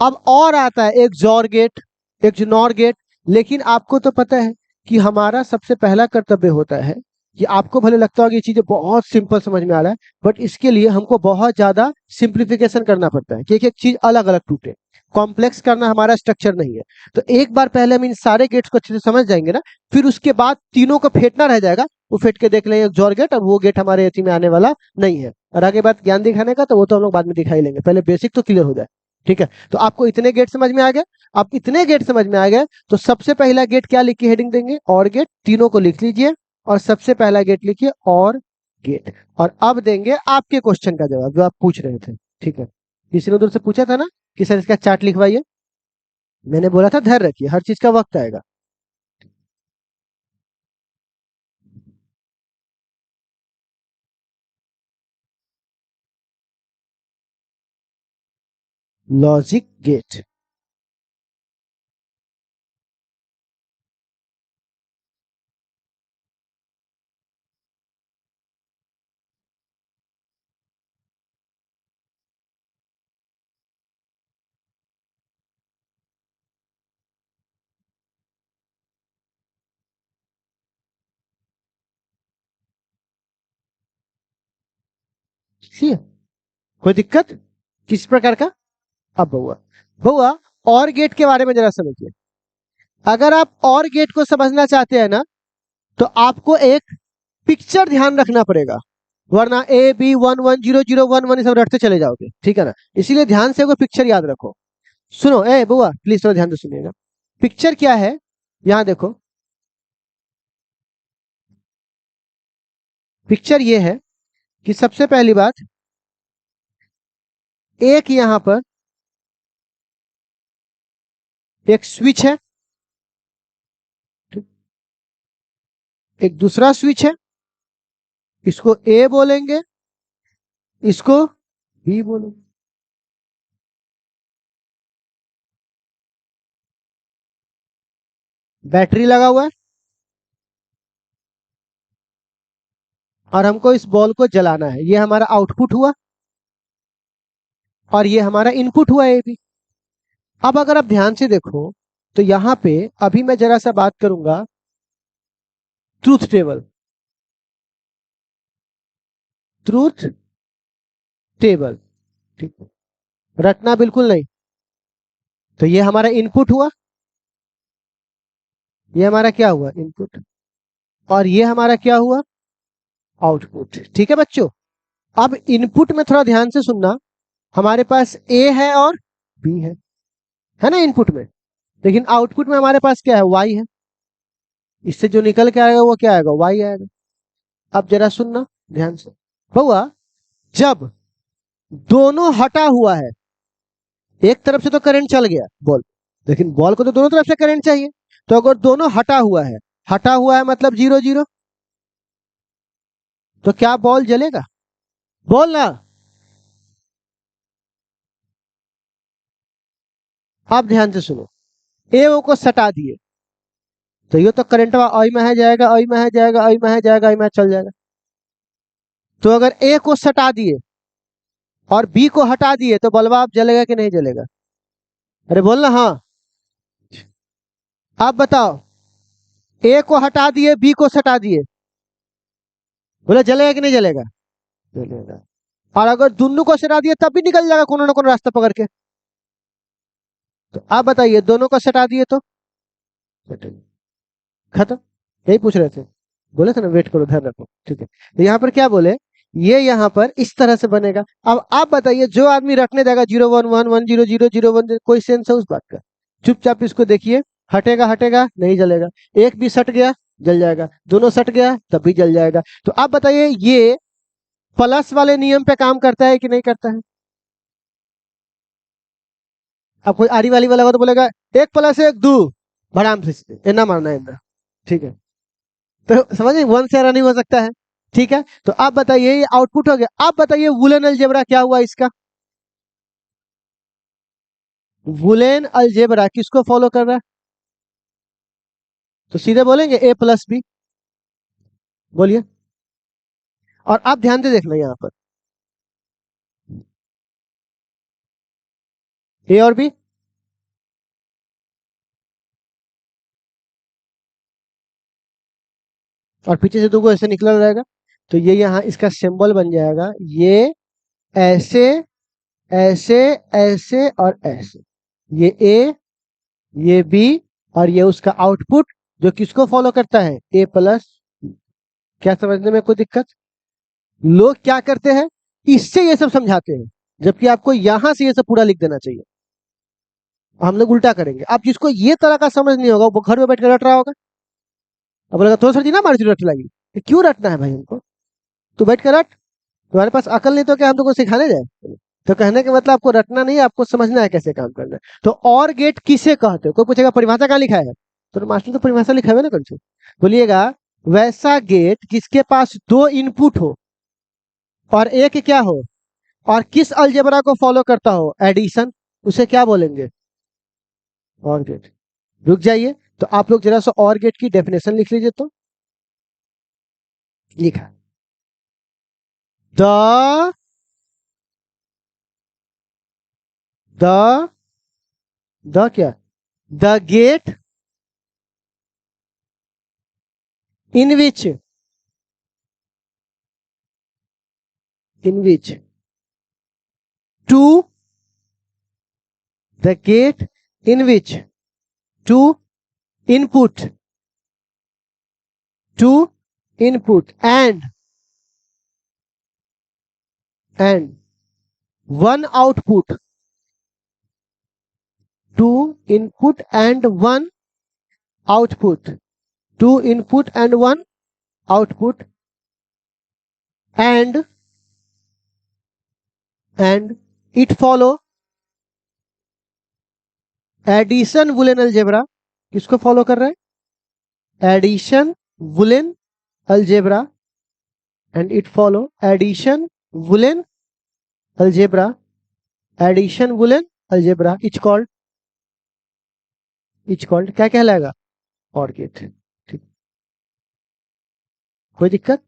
अब और आता है एक जॉर गेट, एक नॉर गेट। लेकिन आपको तो पता है कि हमारा सबसे पहला कर्तव्य होता है कि आपको भले लगता हो कि ये चीजें बहुत सिंपल समझ में आ रहा है, बट इसके लिए हमको बहुत ज्यादा सिंप्लीफिकेशन करना पड़ता है कि एक एक चीज अलग अलग टूटे। कॉम्प्लेक्स करना हमारा स्ट्रक्चर नहीं है। तो एक बार पहले हम इन सारे गेट्स को अच्छे से समझ जाएंगे ना, फिर उसके बाद तीनों को फेंटना रह जाएगा, वो फेंट के देख लेंगे जॉर गेट, और वो गेट हमारे एथी में आने वाला नहीं है। और आगे बात ज्ञान दिखाने का, तो वो तो हम लोग बाद में दिखाई लेंगे, पहले बेसिक तो क्लियर हो जाए, ठीक है। तो आपको इतने गेट समझ में आ गए। अब इतने गेट समझ में आ गए, तो सबसे पहला गेट क्या लिख के हेडिंग देंगे, और गेट, तीनों को लिख लीजिए, और सबसे पहला गेट लिखिए और गेट। और अब देंगे आपके क्वेश्चन का जवाब जो आप पूछ रहे थे, ठीक है। किसी ने उधर से पूछा था ना कि सर इसका चार्ट लिखवाइए, मैंने बोला था धैर्य रखिए, हर चीज का वक्त आएगा। लॉजिक गेट, ठीक है। कोई दिक्कत किस प्रकार का? अब बउआ, बउआ और गेट के बारे में जरा समझिए। अगर आप और गेट को समझना चाहते हैं ना, तो आपको एक पिक्चर ध्यान रखना पड़ेगा, वरना ए बी 110011 ये सब रटते चले जाओगे, ठीक है ना। इसीलिए ध्यान से वो पिक्चर याद रखो। सुनो ए बुआ, प्लीज थोड़ा ध्यान से सुनिएगा। पिक्चर क्या है, यहां देखो। पिक्चर ये है कि सबसे पहली बात, एक यहां पर एक स्विच है, एक दूसरा स्विच है, इसको ए बोलेंगे, इसको बी बोलेंगे। बैटरी लगा हुआ है, और हमको इस बॉल को जलाना है। ये हमारा आउटपुट हुआ, और ये हमारा इनपुट हुआ ए बी। अब अगर आप ध्यान से देखो, तो यहां पे अभी मैं जरा सा बात करूंगा ट्रूथ टेबल, ट्रूथ टेबल, ठीक है, रटना बिल्कुल नहीं। तो ये हमारा इनपुट हुआ, ये हमारा क्या हुआ, इनपुट, और ये हमारा क्या हुआ, आउटपुट, ठीक है बच्चों। अब इनपुट में थोड़ा ध्यान से सुनना, हमारे पास ए है और बी है ना इनपुट में, लेकिन आउटपुट में हमारे पास क्या है, वाई है। इससे जो निकल के आएगा वो क्या आएगा, वाई आएगा। अब जरा सुनना ध्यान से बउआ, जब दोनों हटा हुआ है, एक तरफ से तो करंट चल गया बॉल, लेकिन बॉल को तो दोनों तरफ से करंट चाहिए। तो अगर दोनों हटा हुआ है, हटा हुआ है मतलब 0 0, तो क्या बॉल जलेगा? बोल ना। आप ध्यान से सुनो, ए ओ को सटा दिए, तो ये तो करंट आई में है जाएगा, आई में है जाएगा, आई में है जाएगा, आई में चल जाएगा। तो अगर ए को सटा दिए और बी को हटा दिए, तो बल्ब आप जलेगा कि नहीं जलेगा? अरे बोलना हाँ। आप बताओ, ए को हटा दिए, बी को सटा दिए, बोले जलेगा कि नहीं जलेगा? जलेगा। और अगर दोनों को सटा दिए तब भी निकल जाएगा कोनो ना कोनो रास्ता पकड़ के। तो आप बताइए, दोनों को सटा दिए तो खत्म, यही पूछ रहे थे। बोले थे ना वेट करो ध्यान रखो, ठीक है। तो यहाँ पर क्या बोले, ये यहाँ पर इस तरह से बनेगा। अब आप बताइए, जो आदमी रखने जाएगा 0 1 1 1 0 0 0 1, कोई सेंस है उस बात का? चुपचाप इसको देखिए, हटेगा हटेगा नहीं जलेगा, एक भी सट गया जल जाएगा, दोनों सट गया तब भी जल जाएगा। तो आप बताइए ये प्लस वाले नियम पे काम करता है कि नहीं करता है? अब कोई आरी वाली वाला होगा तो बोलेगा 1 + 1 2, आराम से इतना मारना है इतना, ठीक है। तो समझिए 1 से नहीं हो सकता है, ठीक है। तो आप बताइए ये आउटपुट हो गया। आप बताइए वुलन अलजेब्रा क्या हुआ इसका? वुलेन अलजेब्रा किसको फॉलो कर रहा है? तो सीधे बोलेंगे A+B, बोलिए। और आप ध्यान से देखना यहां पर A और B, और पीछे से 2 को ऐसे निकला रहेगा, तो ये यहाँ इसका सिंबल बन जाएगा, ये ऐसे ऐसे ऐसे और ऐसे, ये A, ये B, और ये उसका आउटपुट जो किसको फॉलो करता है? A+। क्या समझने में कोई दिक्कत? लोग क्या करते हैं, इससे ये सब समझाते हैं, जबकि आपको यहां से ये सब पूरा लिख देना चाहिए। हम लोग उल्टा करेंगे। अब जिसको ये तरह का समझ नहीं होगा वो घर में बैठ कर रट रहा होगा। अब बोलेगा तो सर जी ना हमारी रट लगी, क्यों रटना है भाई हमको? तू बैठ कर रट, तुम्हारे पास अकल नहीं तो क्या हम तुमको सिखाने जाए? तो कहने का मतलब आपको रटना नहीं, आपको समझना है कैसे काम करना है। तो और गेट किसे कहते हो? कोई पूछेगा परिभाषा कहाँ लिखा है, तो मास्टर तो परिभाषा लिखा है ना कौन से? बोलिएगा वैसा गेट जिसके पास 2 इनपुट हो और एक क्या हो, और किस अलजेब्रा को फॉलो करता हो? एडिशन, उसे क्या बोलेंगे? और गेट। रुक जाइए, तो आप लोग जरा सा और गेट की डेफिनेशन लिख लीजिए। तो लिखा द द द क्या, the gate in which two, the gate in which two input and one output, two input and one output, and it follow addition Boolean algebra. किसको फॉलो कर रहा है? Addition Boolean algebra, and it follow addition Boolean algebra, addition Boolean algebra is called क्या कहलाएगा? और gate, ठीक। कोई दिक्कत?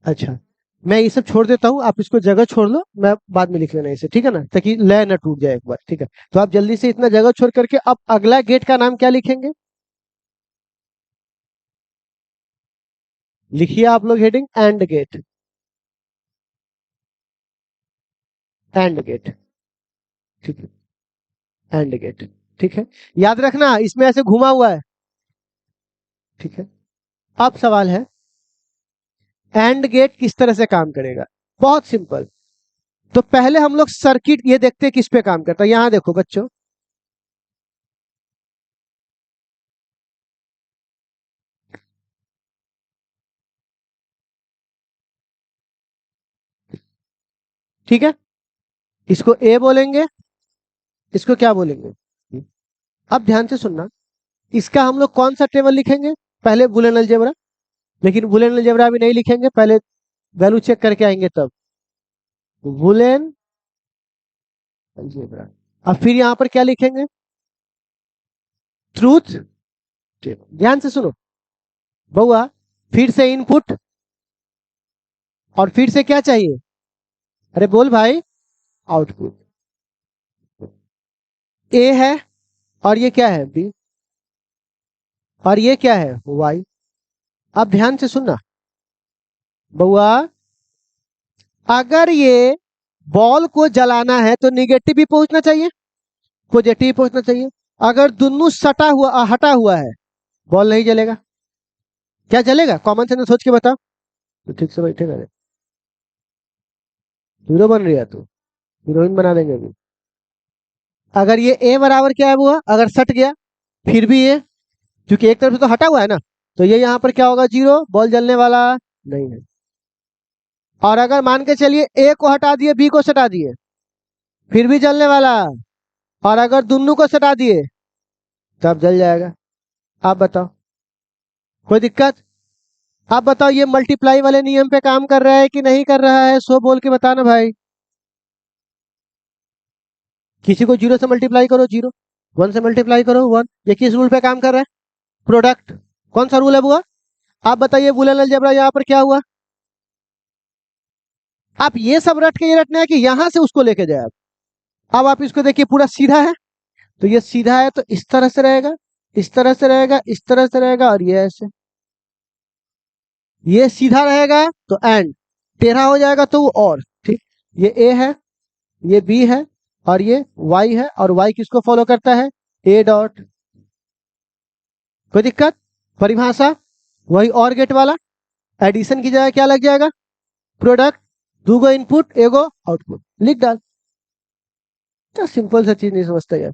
अच्छा, मैं ये सब छोड़ देता हूं, आप इसको जगह छोड़ लो, मैं बाद में लिख लेना इसे, ठीक है ना, ताकि लय ना टूट जाए एक बार, ठीक है। तो आप जल्दी से इतना जगह छोड़ करके अब अगला गेट का नाम क्या लिखेंगे? लिखिए आप लोग heading and gate, and gate, ठीक है, एंड गेट, ठीक है। याद रखना इसमें ऐसे घुमा हुआ है, ठीक है। अब सवाल है एंड गेट किस तरह से काम करेगा? बहुत सिंपल। तो पहले हम लोग सर्किट ये देखते हैं किस पे काम करता है। यहां देखो बच्चों, ठीक है, इसको ए बोलेंगे, इसको क्या बोलेंगे? अब ध्यान से सुनना, इसका हम लोग कौन सा टेबल लिखेंगे? पहले बुलियन अलजेब्रा, लेकिन बुलियन अलजेब्रा भी नहीं लिखेंगे, पहले वैल्यू चेक करके आएंगे तब बुलियन अलजेब्रा। अब फिर यहां पर क्या लिखेंगे? Truth table. ध्यान से सुनो बउआ, फिर से इनपुट, और फिर से क्या चाहिए? अरे बोल भाई, आउटपुट। ए है, और ये क्या है? बी, और ये क्या है? वाई। अब ध्यान से सुनना बउआ, अगर ये बॉल को जलाना है तो निगेटिव भी पहुंचना चाहिए, पॉजिटिव पहुंचना चाहिए। अगर दोनों सटा हुआ हटा हुआ है, बॉल नहीं जलेगा। क्या चलेगा? कॉमन सेंस सोच के बताओ तो ठीक से बैठेगा रे। हीरो बन रही है तू, हीरोइन बना देंगे अभी। अगर ये ए बराबर क्या है हुआ, अगर सट गया फिर भी ये, क्योंकि एक तरफ से तो हटा हुआ है ना, तो ये यहाँ पर क्या होगा? जीरो, बॉल जलने वाला नहीं है। और अगर मान के चलिए ए को हटा दिए, बी को सटा दिए, फिर भी जलने वाला। और अगर दोनों को सटा दिए तब जल जाएगा। आप बताओ, कोई दिक्कत? आप बताओ ये मल्टीप्लाई वाले नियम पे काम कर रहा है कि नहीं कर रहा है? सो बोल के बताना भाई। किसी को जीरो से मल्टीप्लाई करो जीरो, वन से मल्टीप्लाई करो वन। ये किस रूल पे काम कर रहा है? प्रोडक्ट। कौन सा रूल है बुआ? आप बताइए बुलियन अलजेब्रा यहाँ पर क्या हुआ? आप ये सब रट के ये रटना है कि यहां से उसको लेके जाए आप। अब आप इसको देखिए, पूरा सीधा है, तो ये सीधा है तो इस तरह से रहेगा, इस तरह से रहेगा, इस तरह से रहेगा, और ये ऐसे। ये सीधा रहेगा तो एंड, टेढ़ा हो जाएगा तो वो और। ठीक, ये ए है, ये बी है, और ये वाई है, और वाई किसको फॉलो करता है? ए डॉट। कोई दिक्कत? परिभाषा वही और गेट वाला। एडिशन की जगह क्या लग जाएगा? प्रोडक्ट। दूगो इनपुट एगो आउटपुट, लिख डाल। तो सिंपल सा चीज नहीं समझता यार।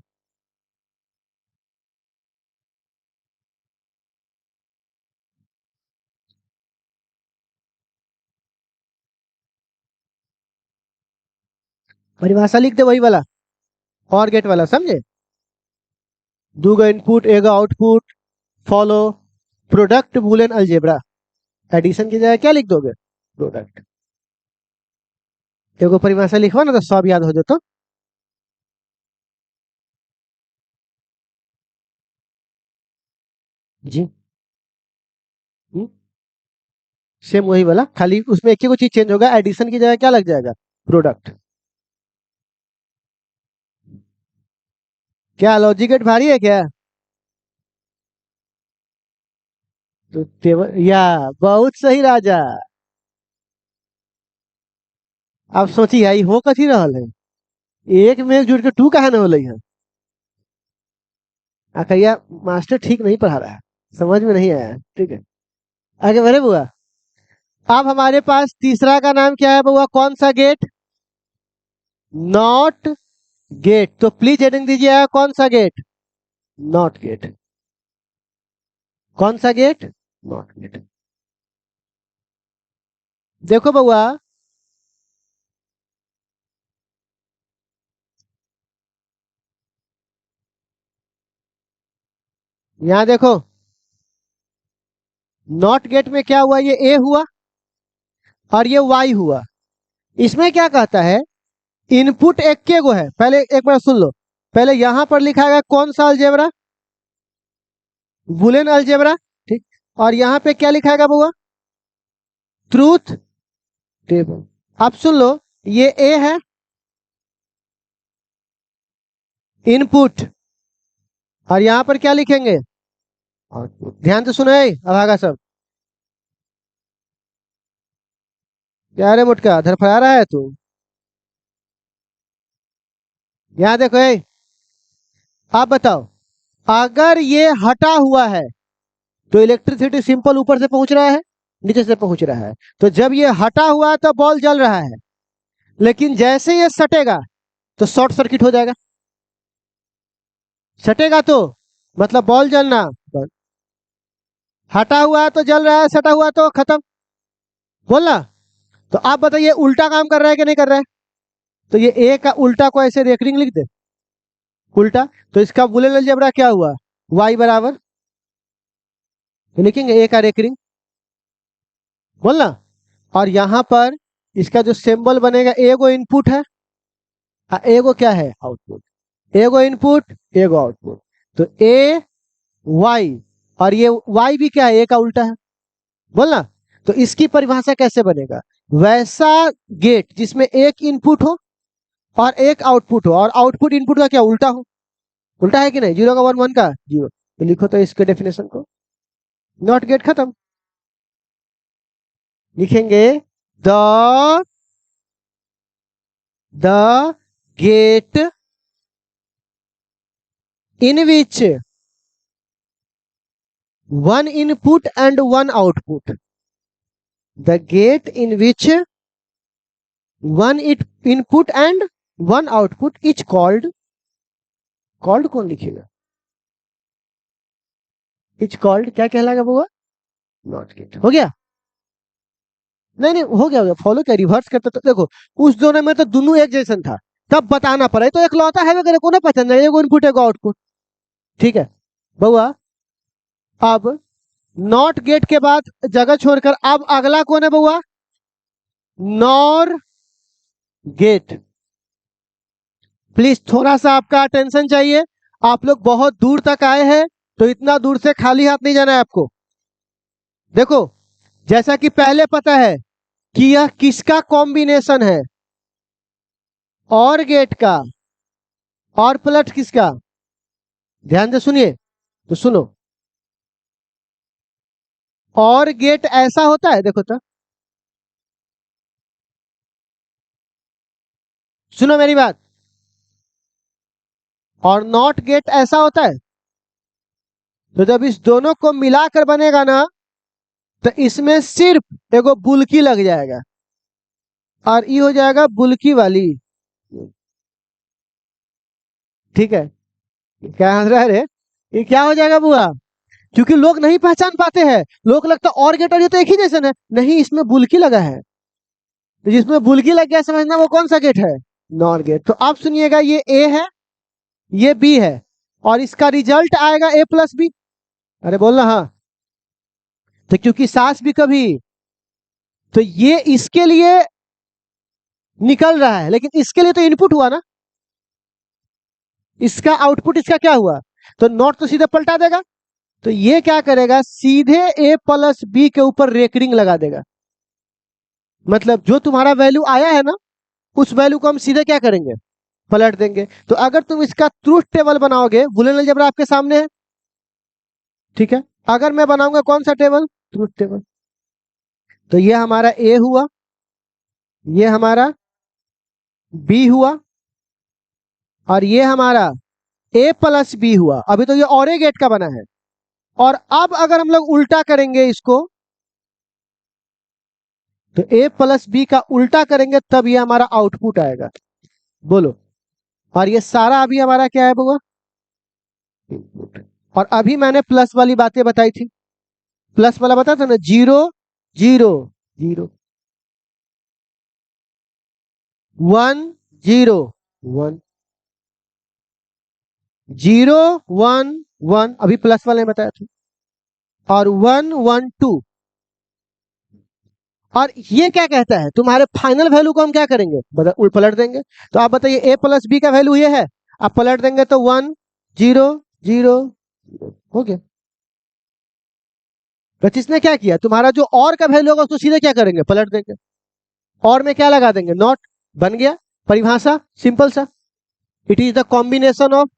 परिभाषा लिख दे वही वाला, और गेट वाला, समझे? दूगो इनपुट एगो output, follow product Boolean algebra. Addition की जगह क्या लिख दोगे? प्रोडक्ट। एगो परिभाषा लिखवा ना तो सब याद हो जाता। जी। सेम वही वाला, खाली उसमें एक ही को चीज चेंज होगा, एडिशन की जगह क्या लग जाएगा? प्रोडक्ट। क्या लॉजिक गेट भारी है क्या? तो टेबल या, बहुत सही राजा। आप सोचिए आई हो कथी रहल है, एक में एक जुड़ के टू कहा न होले है। आखिया मास्टर ठीक नहीं पढ़ा रहा है, समझ में नहीं आया। ठीक है, आगे बढ़े बुआ। अब हमारे पास तीसरा का नाम क्या है बुआ? कौन सा गेट? Not gate. तो प्लीज हेडिंग दीजिए, कौन सा गेट? Not gate. कौन सा गेट? Not gate. देखो बउआ, यहां देखो, नॉट गेट में क्या हुआ? ये ए हुआ और ये वाई हुआ। इसमें क्या कहता है? इनपुट एक के गो है। पहले एक बार सुन लो, पहले यहां पर लिखा है कौन सा अलजेब्रा? Boolean algebra. ठीक, और यहां पे क्या लिखा है बुआ? Truth table. अब सुन लो, ये ए है इनपुट, और यहां पर क्या लिखेंगे? आउटपुट। ध्यान से सुनो अभागा सब। क्या रे मुटका धरफड़ा रहा है तू? यहां देखो आप बताओ, अगर ये हटा हुआ है तो इलेक्ट्रिसिटी सिंपल ऊपर से पहुंच रहा है, नीचे से पहुंच रहा है। तो जब ये हटा हुआ है तो बॉल जल रहा है, लेकिन जैसे ये सटेगा तो शॉर्ट सर्किट हो जाएगा। सटेगा तो मतलब बॉल जलना बंद। हटा हुआ है तो जल रहा है, सटा हुआ तो खत्म। बोलना। तो आप बताइए उल्टा काम कर रहा है कि नहीं कर रहा है? तो ये ए का उल्टा को ऐसे रेकरिंग लिख दे, उल्टा। तो इसका बुलियन अलजेब्रा क्या हुआ? वाई बराबर, तो लिखेंगे ए का रेकरिंग। बोलना। और यहां पर इसका जो सिंबल बनेगा, एगो इनपुट है, एगो क्या है? आउटपुट। एगो इनपुट एगो आउटपुट, तो ए वाई, और ये वाई भी क्या है? ए का उल्टा है। बोलना। तो इसकी परिभाषा कैसे बनेगा? वैसा गेट जिसमें एक इनपुट हो और एक आउटपुट हो, और आउटपुट इनपुट का क्या उल्टा हो। उल्टा है कि नहीं? जीरो का वन, वन का जीरो। तो लिखो तो इसके डेफिनेशन को, नॉट गेट खत्म। लिखेंगे the the get in which one input and one output, the get in which one input and one output is called, called कौन लिखेगा, इज कॉल्ड क्या कहलाएगा बुआ, नॉट गेट। हो गया, नहीं नहीं हो गया, फॉलो क्या, रिवर्स करते तो देखो उस दोनों में तो दोनों एक जैसन था, तब बताना पड़ा, तो एक लौता है वगैरह को ना पसंद है, एगो इनपुट एगो आउटपुट। ठीक है बउआ, अब नॉट गेट के बाद जगह छोड़कर अब अगला कौन है बउआ, नॉर गेट। प्लीज थोड़ा सा आपका अटेंशन चाहिए, आप लोग बहुत दूर तक आए हैं, तो इतना दूर से खाली हाथ नहीं जाना है आपको। देखो जैसा कि पहले पता है कि यह किसका कॉम्बिनेशन है, और गेट का, और प्लस किसका, ध्यान से सुनिए, तो सुनो, और गेट ऐसा होता है, देखो तो सुनो मेरी बात, और नॉट गेट ऐसा होता है, तो जब इस दोनों को मिलाकर बनेगा ना, तो इसमें सिर्फ एगो बुल्की लग जाएगा, और ये हो जाएगा बुल्की वाली। ठीक है, क्या हंस रहा है रे, ये क्या हो जाएगा बुआ, क्योंकि लोग नहीं पहचान पाते हैं, लोग लगता और गेट और ये तो एक ही जैसे है, नहीं इसमें बुल्की लगा है, तो जिसमें बुल्की लग गया समझना वो कौन सा गेट है, नॉर गेट। तो आप सुनिएगा, ये ए है, ये बी है, और इसका रिजल्ट आएगा ए प्लस बी। अरे बोलना हाँ, तो क्योंकि सास भी कभी, तो ये इसके लिए निकल रहा है, लेकिन इसके लिए तो इनपुट हुआ ना, इसका आउटपुट इसका क्या हुआ, तो नॉट तो सीधे पलटा देगा, तो ये क्या करेगा, सीधे ए प्लस बी के ऊपर रेकरिंग लगा देगा। मतलब जो तुम्हारा वैल्यू आया है ना, उस वैल्यू को हम सीधे क्या करेंगे, पलट देंगे। तो अगर तुम इसका ट्रूथ टेबल बनाओगे, बूलियन अलजेब्रा आपके सामने है, ठीक है, अगर मैं बनाऊंगा कौन सा टेबल, ट्रूथ टेबल, तो ये हमारा ए हुआ, ये हमारा बी हुआ, और ये हमारा ए प्लस बी हुआ। अभी तो ये और ए गेट का बना है, और अब अगर हम लोग उल्टा करेंगे इसको, तो ए प्लस बी का उल्टा करेंगे तब ये हमारा आउटपुट आएगा, बोलो। और ये सारा अभी हमारा क्या है बुआ, इनपुट। और अभी मैंने प्लस वाली बातें बताई थी, प्लस वाला बताया था ना, 0 0 0 1 0 1 0 1 1, अभी प्लस वाले में बताया था, और 1 1 2। और ये क्या कहता है, तुम्हारे फाइनल वैल्यू को हम क्या करेंगे, पलट देंगे। तो आप बताइए ए प्लस बी का वैल्यू ये है, आप पलट देंगे तो 1 0 0 हो गया। तो इसने क्या किया, तुम्हारा जो और का वैल्यू होगा उसको सीधे क्या करेंगे, पलट देंगे, और में क्या लगा देंगे, नॉट, बन गया। परिभाषा सिंपल सा, it is the combination of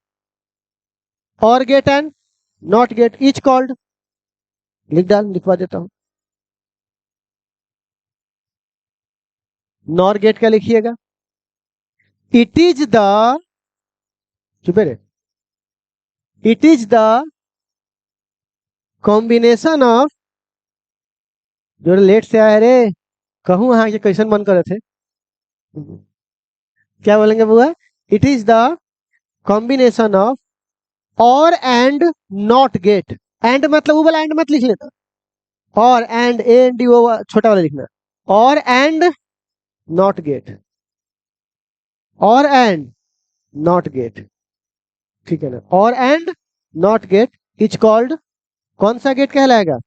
or gate and not gate is called, लिखवा देता हूं, नॉर गेट क्या लिखिएगा, इट इज द, चुपे रे, it is the combination of, जो लेट से आया रे, कहूं हाँ ये कैसन मन करे थे, क्या बोलेंगे बुआ, it is the combination of और एंड नॉट गेट। एंड मतलब वो वाला एंड मत लिख लेना, और एंड ए एंड डी वो छोटा वाला लिखना, और एंड नॉट गेट, और एंड नॉट गेट, ठीक है ना, और and not gate is called, कौन सा गेट कहलाएगा,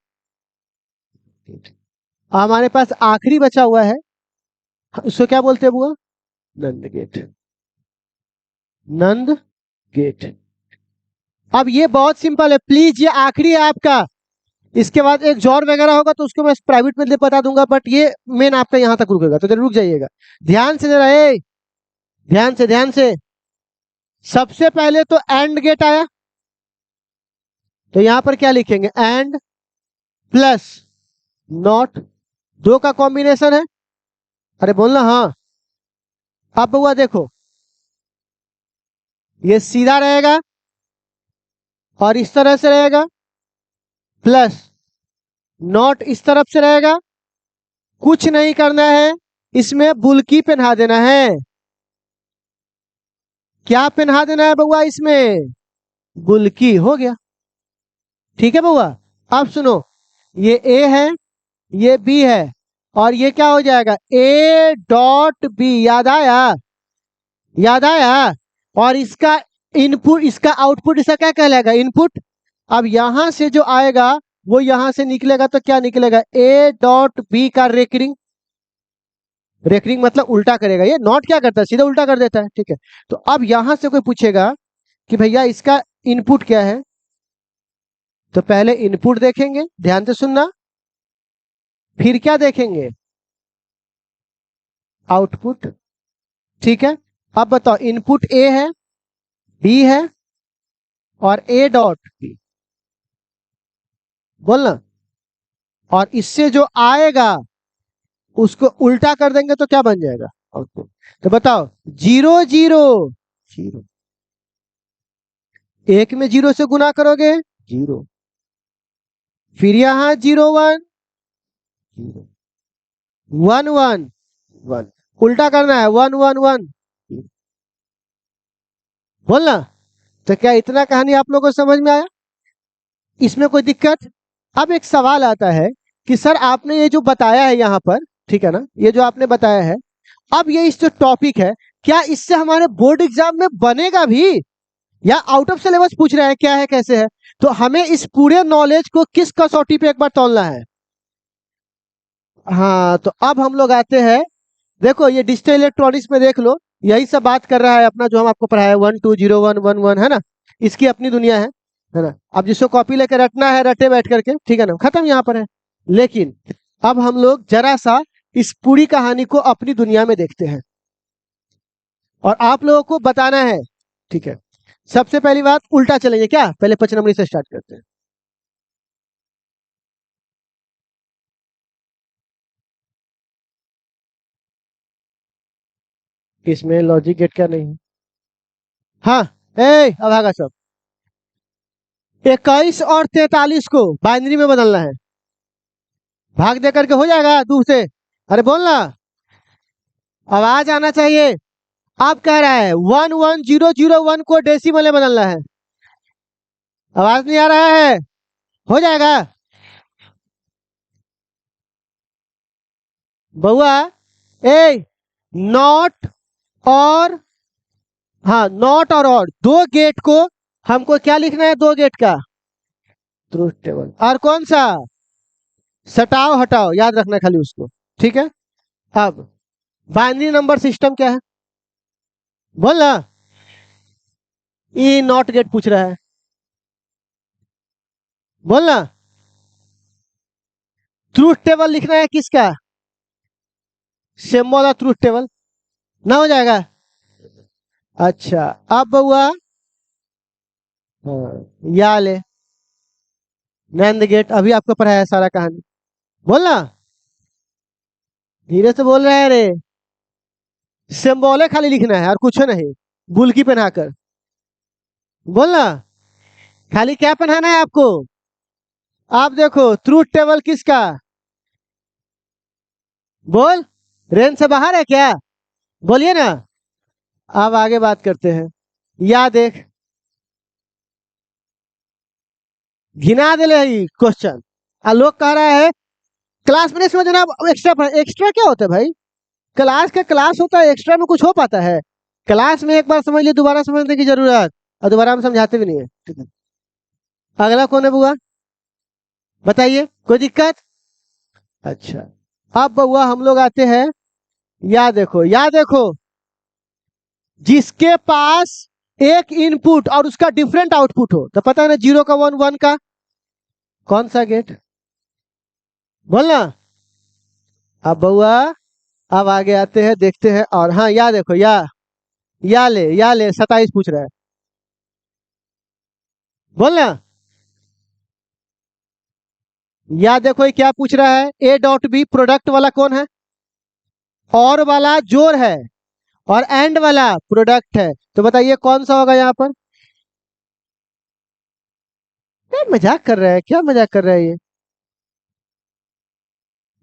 हमारे पास आखिरी बचा हुआ है, उसको क्या बोलते हैं बुआ, नंद गेट, नंद गेट। अब ये बहुत सिंपल है, प्लीज ये आखिरी है आपका, इसके बाद एक जॉर वगैरह होगा तो उसको मैं प्राइवेट में बता दूंगा, बट ये मेन आपका यहां तक रुकेगा, तो रुक जाइएगा, ध्यान से जरा, ध्यान से। सबसे पहले तो एंड गेट आया, तो यहां पर क्या लिखेंगे, एंड प्लस नॉट, दो का कॉम्बिनेशन है, अरे बोलना हाँ। अब हुआ देखो, ये सीधा रहेगा और इस तरह से रहेगा, प्लस नॉट इस तरफ से रहेगा, कुछ नहीं करना है, इसमें बुल्की पहना देना है। क्या पहना देना है बउआ इसमें? बुल्की। हो गया। ठीक है बउआ। अब सुनो, ये ए है, ये बी है, और ये क्या हो जाएगा? A dot B. याद आया? याद आया? और इसका इनपुट, इसका आउटपुट, इसका क्या कहलाएगा? इनपुट। अब यहां से जो आएगा वो यहां से निकलेगा, तो क्या निकलेगा? ए डॉट बी का रेकरिंग। रेकरिंग मतलब उल्टा करेगा। ये नॉट क्या करता है? सीधा उल्टा कर देता है। ठीक है, तो अब यहां से कोई पूछेगा कि भैया इसका इनपुट क्या है, तो पहले इनपुट देखेंगे, ध्यान से सुनना, फिर क्या देखेंगे? आउटपुट। ठीक है, अब बताओ, इनपुट ए है, बी है, और ए डॉट बी, बोलना। और इससे जो आएगा उसको उल्टा कर देंगे तो क्या बन जाएगा? आउटपुट। तो बताओ, 0 0 0। एक में 0 से गुना करोगे 0, फिर यहां 0 1 0, 1 1 1, उल्टा करना है 1 1 1, बोलना। तो क्या इतना कहानी आप लोगों को समझ में आया? इसमें कोई दिक्कत? अब एक सवाल आता है कि सर आपने ये जो बताया है यहाँ पर, ठीक है ना, ये जो आपने बताया है, अब ये इस जो टॉपिक है, क्या इससे हमारे बोर्ड एग्जाम में बनेगा भी, या आउट ऑफ सिलेबस पूछ रहा है, क्या है, कैसे है? तो हमें इस पूरे नॉलेज को किस कसौटी पे एक बार तौलना है? हाँ, तो अब हम लोग आते हैं, देखो ये डिजिटल इलेक्ट्रॉनिक्स में देख लो, यही सब बात कर रहा है अपना, जो हम आपको पढ़ाया 1 2 0 1 1 1, है ना, इसकी अपनी दुनिया है ना। अब जिसको कॉपी लेकर रटना है रटे बैठ करके, ठीक है ना, खत्म यहाँ पर है। लेकिन अब हम लोग जरा सा इस पूरी कहानी को अपनी दुनिया में देखते हैं और आप लोगों को बताना है। ठीक है, सबसे पहली बात, उल्टा चलेंगे क्या? पहले 5 नंबरी से स्टार्ट करते हैं। इसमें लॉजिक गेट क्या नहीं है? हाँ, ए अभागा सब, 21 और 43 को बाइनरी में बदलना है। भाग दे करके हो जाएगा दूर से? अरे बोलना, आवाज आना चाहिए। आप कह रहा है 1 1 0 0 1 को डेसिमल में बदलना है। आवाज नहीं आ रहा है? हो जाएगा बउआ। ए नॉट और, हाँ, नॉट और दो गेट को हमको क्या लिखना है? दो गेट का ट्रूथ टेबल। और कौन सा? सटाओ हटाओ, याद रखना खाली उसको। ठीक है, अब बाइनरी नंबर सिस्टम क्या है? बोलना। ई नॉट गेट पूछ रहा है, बोलना। ट्रूथ टेबल लिखना है किसका? सिंबल और ट्रूथ टेबल ना, हो जाएगा। अच्छा, अब बउआ, हाँ, या ले नैंद गेट, अभी आपको पढ़ाया है सारा कहानी, बोलना। धीरे से बोल रहे हैं रे, सिंबल खाली लिखना है और कुछ नहीं, बुल्की पहनाकर, बोलना। खाली क्या पहनाना है आपको? आप देखो, ट्रूथ टेबल किसका? बोल, रेंज से बाहर है क्या? बोलिए ना। अब आगे बात करते हैं। या देख, घिना दिले क्वेश्चन। लोग कह रहा है क्लास में नहीं समझना, एक्स्ट्रा। एक्स्ट्रा क्या होता है भाई? क्लास का क्लास होता है, एक्स्ट्रा में कुछ हो पाता है? क्लास में एक बार समझ लिए, दोबारा समझने की जरूरत, और दोबारा हम समझाते भी नहीं है। ठीक है, अगला कौन है बुआ? बताइए, कोई दिक्कत? अच्छा, अब बुआ हम लोग आते हैं, या देखो, या देखो, जिसके पास एक इनपुट और उसका डिफरेंट आउटपुट हो, तो पता है ना, 0 का 1 1 का, कौन सा गेट? बोलना। अब बुआ, अब आगे आते हैं, देखते हैं। और हाँ, या देखो, या ले 27 पूछ रहा है, बोलना। या देखो ये क्या पूछ रहा है? ए डॉट बी प्रोडक्ट वाला कौन है? और वाला जोड़ है, और एंड वाला प्रोडक्ट है। तो बताइए कौन सा होगा यहाँ पर? क्या मजाक कर रहा है, क्या मजाक कर रहा है ये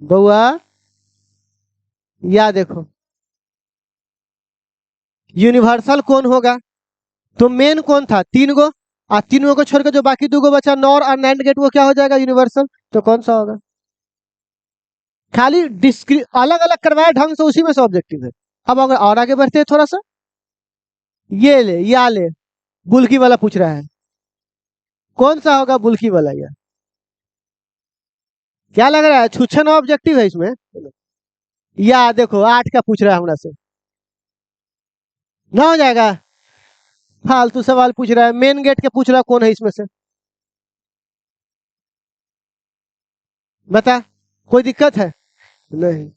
बउआ। या देखो, यूनिवर्सल कौन होगा? तो मेन कौन था? तीन गो। तीन गो को छोड़कर जो बाकी दो गो बचा, नॉर और नैंड गेट, वो क्या हो जाएगा? यूनिवर्सल। तो कौन सा होगा? खाली डिस्क्री अलग अलग करवाए ढंग से, उसी में से ऑब्जेक्टिव है। अब अगर और आगे बढ़ते हैं थोड़ा सा, ये ले या ले, बुल्की वाला पूछ रहा है, कौन सा होगा बुल्की वाला? या क्या लग रहा है, छुच्छा ना ऑब्जेक्टिव है इसमें? या देखो, 8 का पूछ रहा है हमरा से, ना हो जाएगा? फालतू सवाल पूछ रहा है, मेन गेट के पूछ रहा है, कौन है इसमें से? बता, कोई दिक्कत है? नहीं।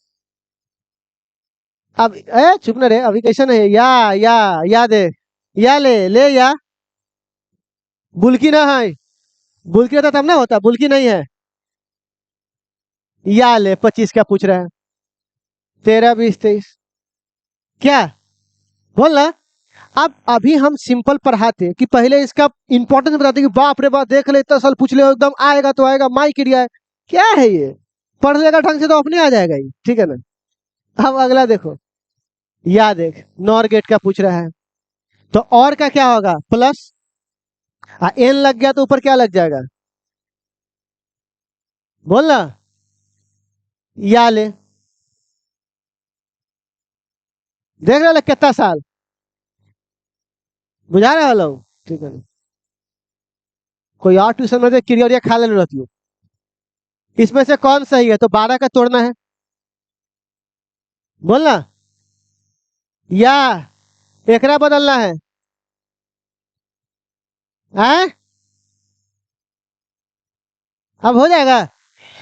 अब चुप न रे, अभी कैसे नहीं? या दे, या ले ले या। बुल्की ना है, बुल्की रहता तब ना होता, बुल्की नहीं है। या ले, 25 का पूछ रहा है। 13, 20, 23, क्या? बोल ना। अब अभी हम सिंपल पढ़ाते कि पहले इसका इंपॉर्टेंस बताते कि बाप रे बाप, देख ले, इतना साल पूछ ले, एकदम आएगा तो आएगा, माई क्रिया है। क्या है ये? पढ़ लेगा ढंग से तो अपने आ जाएगा ये, ठीक है ना? अब अगला देखो, या देख, नॉर गेट का पूछ रहा है, तो और का क्या होगा? प्लस एन लग गया तो ऊपर क्या लग जाएगा? बोल ना। या ले, देख रहे हो कितना साल बुझा रहे हो लोग, ठीक है ना? कोई और ट्यूशन में क्रिया खा लेने रहती हो। इसमें से कौन सही है? तो 12 का तोड़ना है, बोलना। या एकरा बदलना है? हैं? अब हो जाएगा,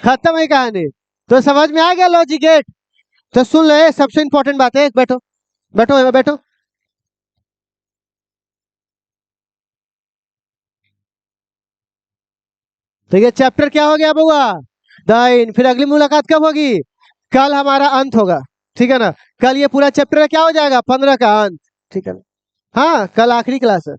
खत्म है कहानी। तो समझ में आ गया लॉजिक गेट? तो सुन ले, सबसे इंपॉर्टेंट बात है, बैठो बैठो यहाँ बैठो। तो ये चैप्टर क्या हो गया बुआ? 9। फिर अगली मुलाकात कब होगी? कल हमारा अंत होगा, ठीक है ना? कल ये पूरा चैप्टर क्या हो जाएगा? 15 का अंत, ठीक है ना? हाँ, कल आखिरी क्लास है।